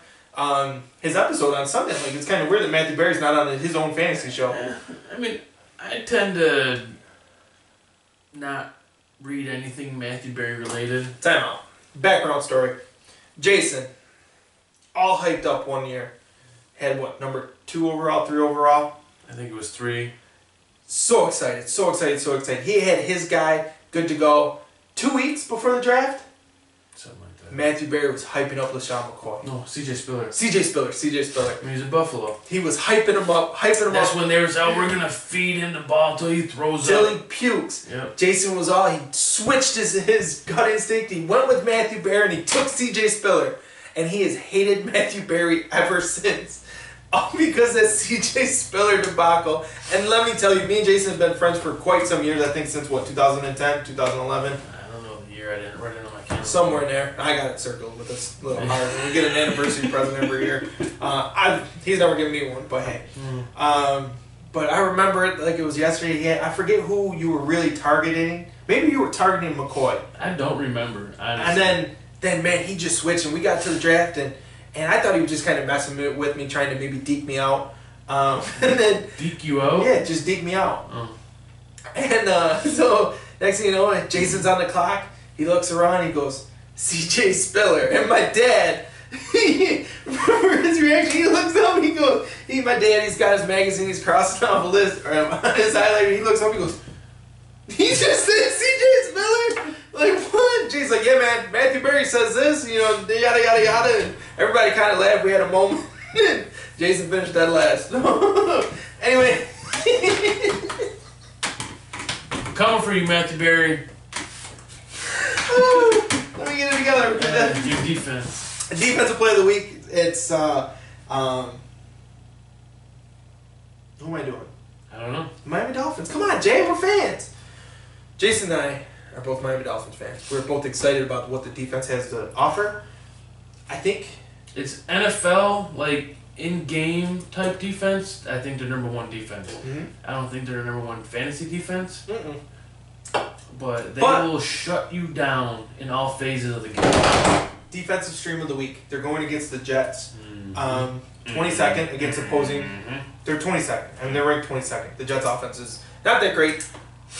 his episode on Sunday. Like, it's kind of weird that Matthew Berry's not on his own fantasy show. I mean, I tend to not read anything Matthew Berry related. Time out. Background story. Jason, all hyped up one year. Had what, number 2 overall, 3 overall? I think it was 3. So excited. He had his guy good to go 2 weeks before the draft. Something like that. Matthew Berry was hyping up LaShawn McCoy. No, C.J. Spiller. CJ Spiller. I mean, he's in Buffalo. He was hyping him up. That's when they was out, we're going to feed him the ball until he throws till up. he pukes. Yep. Jason was he switched his gut instinct. He went with Matthew Berry and he took CJ Spiller. And he has hated Matthew Berry ever since. All because of that CJ Spiller debacle. And let me tell you, me and Jason have been friends for quite some years. I think since, 2010, 2011? I don't know the year. I didn't write it on my calendar. Somewhere in there. I got it circled with this little heart. We get an anniversary present every year. He's never given me one, but hey. But I remember it like it was yesterday. I forget who you were really targeting. Maybe you were targeting McCoy. I don't remember, honestly. And then man, he just switched, and we got to the draft, and I thought he was just kind of messing with me, trying to maybe deke me out. And then Deke you out? Yeah, just deke me out. Oh. And so next thing you know, Jason's on the clock. He looks around, he goes, CJ Spiller. And my dad, remember his reaction? He looks up, he goes, my dad, he's got his magazine, he's crossing off a list, or on his highlighter, he looks up, he goes, he just said CJ Spiller? Like, what? Jason's like, yeah, man, Matthew Berry says this, yada, yada, yada. And everybody kind of laughed. We had a moment. Jason finished that last. Anyway. Coming for you, Matthew Berry. Let me get it together. Your defense. Defensive play of the week. It's, who am I doing? I don't know. Miami Dolphins. Come on, Jay, we're fans. Jason and I are both Miami Dolphins fans. We're both excited about what the defense has to offer. I think it's NFL, like, in-game type defense. I think they're number 1 defense. Mm-hmm. I don't think they're number 1 fantasy defense. Mm-mm. But they will shut you down in all phases of the game. Defensive stream of the week. They're going against the Jets. 22nd against opposing. They're 22nd. I mean, they're ranked 22nd. The Jets' offense is not that great.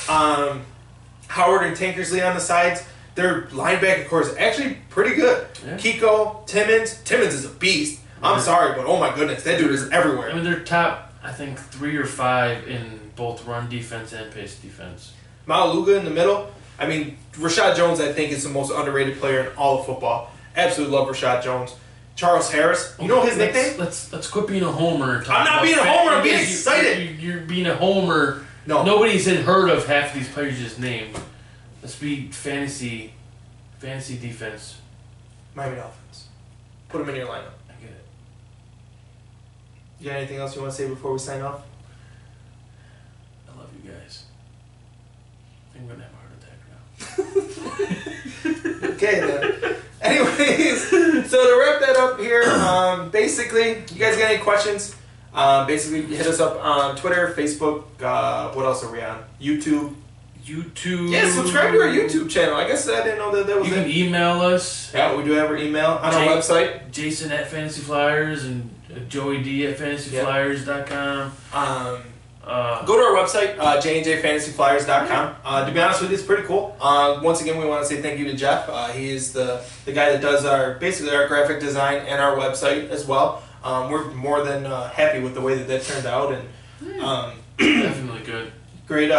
Howard and Tankersley on the sides. Their linebacker core is actually pretty good. Yeah. Kiko, Timmons. Timmons is a beast. I'm sorry, but oh my goodness, that dude is everywhere. I mean, they're top, I think, 3 or 5 in both run defense and pass defense. Maluga in the middle. I mean, Rashad Jones, I think, is the most underrated player in all of football. Absolutely love Rashad Jones. Charles Harris. You know his nickname? Let's quit being a homer. I'm not being a homer. I'm being excited. You're being a homer. No. Nobody's had heard of half of these players you just named. Let's be fantasy defense. Miami Dolphins. Put them in your lineup. I get it. You got anything else you want to say before we sign off? I love you guys. I think I'm gonna have a heart attack now. Okay then. Anyways, so to wrap that up here, basically, you guys got any questions? Basically, hit us up on Twitter, Facebook. What else are we on? YouTube. Yeah, subscribe to our YouTube channel. I guess I didn't know that was You can email us. Yeah, we do have our email on our website. Jason at Fantasy Flyers and Joey D at fantasyflyers.com. Go to our website, jnjfantasyflyers.com. To be honest with you, it's pretty cool. Once again, we want to say thank you to Jeff. He is the guy that does our graphic design and our website as well. We're more than happy with the way that turned out, and definitely good. Great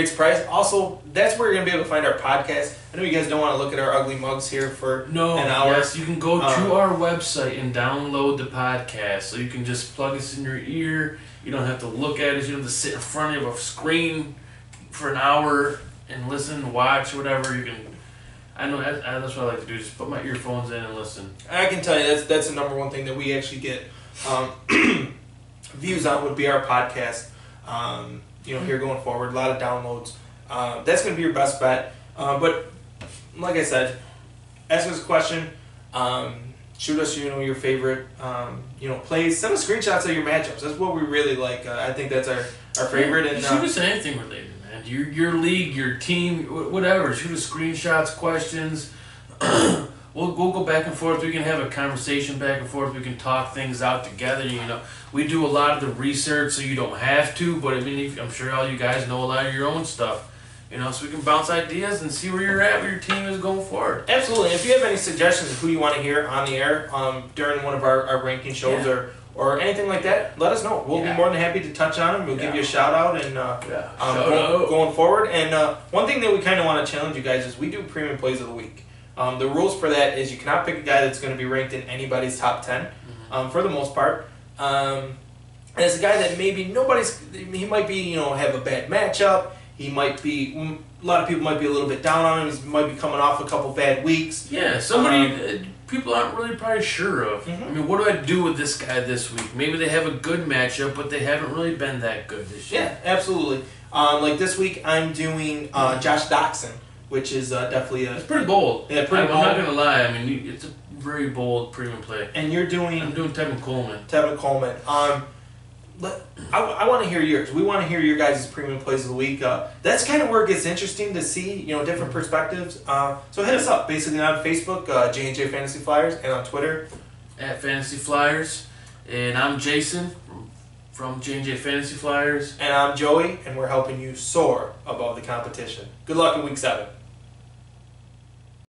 surprise. Also, that's where you're going to be able to find our podcast. I know you guys don't want to look at our ugly mugs here for an hour. Yes, you can go to our website and download the podcast. So you can just plug us in your ear. You don't have to look at us. You don't have to sit in front of a screen for an hour and listen, watch, whatever. You can. I know that's what I like to do. Just put my earphones in and listen. I can tell you that's the number one thing that we actually get views on would be our podcast. Here going forward, a lot of downloads. That's going to be your best bet. But like I said, ask us a question. shoot us, your favorite, plays. Send us screenshots of your matchups. That's what we really like. I think that's our favorite. And shoot us anything related, man. Your league, your team, whatever. Shoot us screenshots, questions. We'll go back and forth. We can have a conversation back and forth. We can talk things out together. We do a lot of the research, so you don't have to. But I mean, I'm sure all you guys know a lot of your own stuff. So we can bounce ideas and see where you're at, where your team is going forward. Absolutely. If you have any suggestions of who you want to hear on the air during one of our ranking shows or anything like that, let us know. We'll be more than happy to touch on them. We'll give you a shout out and going forward. And one thing that we kind of want to challenge you guys is we do premium plays of the week. The rules for that is you cannot pick a guy that's going to be ranked in anybody's top 10 for the most part. And it's a guy that maybe he might be, have a bad matchup. He might be, a lot of people might be a little bit down on him. He might be coming off a couple bad weeks. Yeah, somebody people aren't really probably sure of. I mean, what do I do with this guy this week? Maybe they have a good matchup, but they haven't really been that good this year. Yeah, absolutely. Like this week, I'm doing Josh Doxson, which is definitely it's pretty bold. Yeah, pretty bold. I'm not gonna lie. I mean, it's a very bold premium play. And you're doing? I'm doing Tevin Coleman. Tevin Coleman. I want to hear yours. We want to hear your guys' premium plays of the week. That's kind of where it gets interesting to see, different perspectives. So hit us up, basically on Facebook, J&J Fantasy Flyers, and on Twitter at Fantasy Flyers. And I'm Jason from J&J Fantasy Flyers. And I'm Joey, and we're helping you soar above the competition. Good luck in Week 7.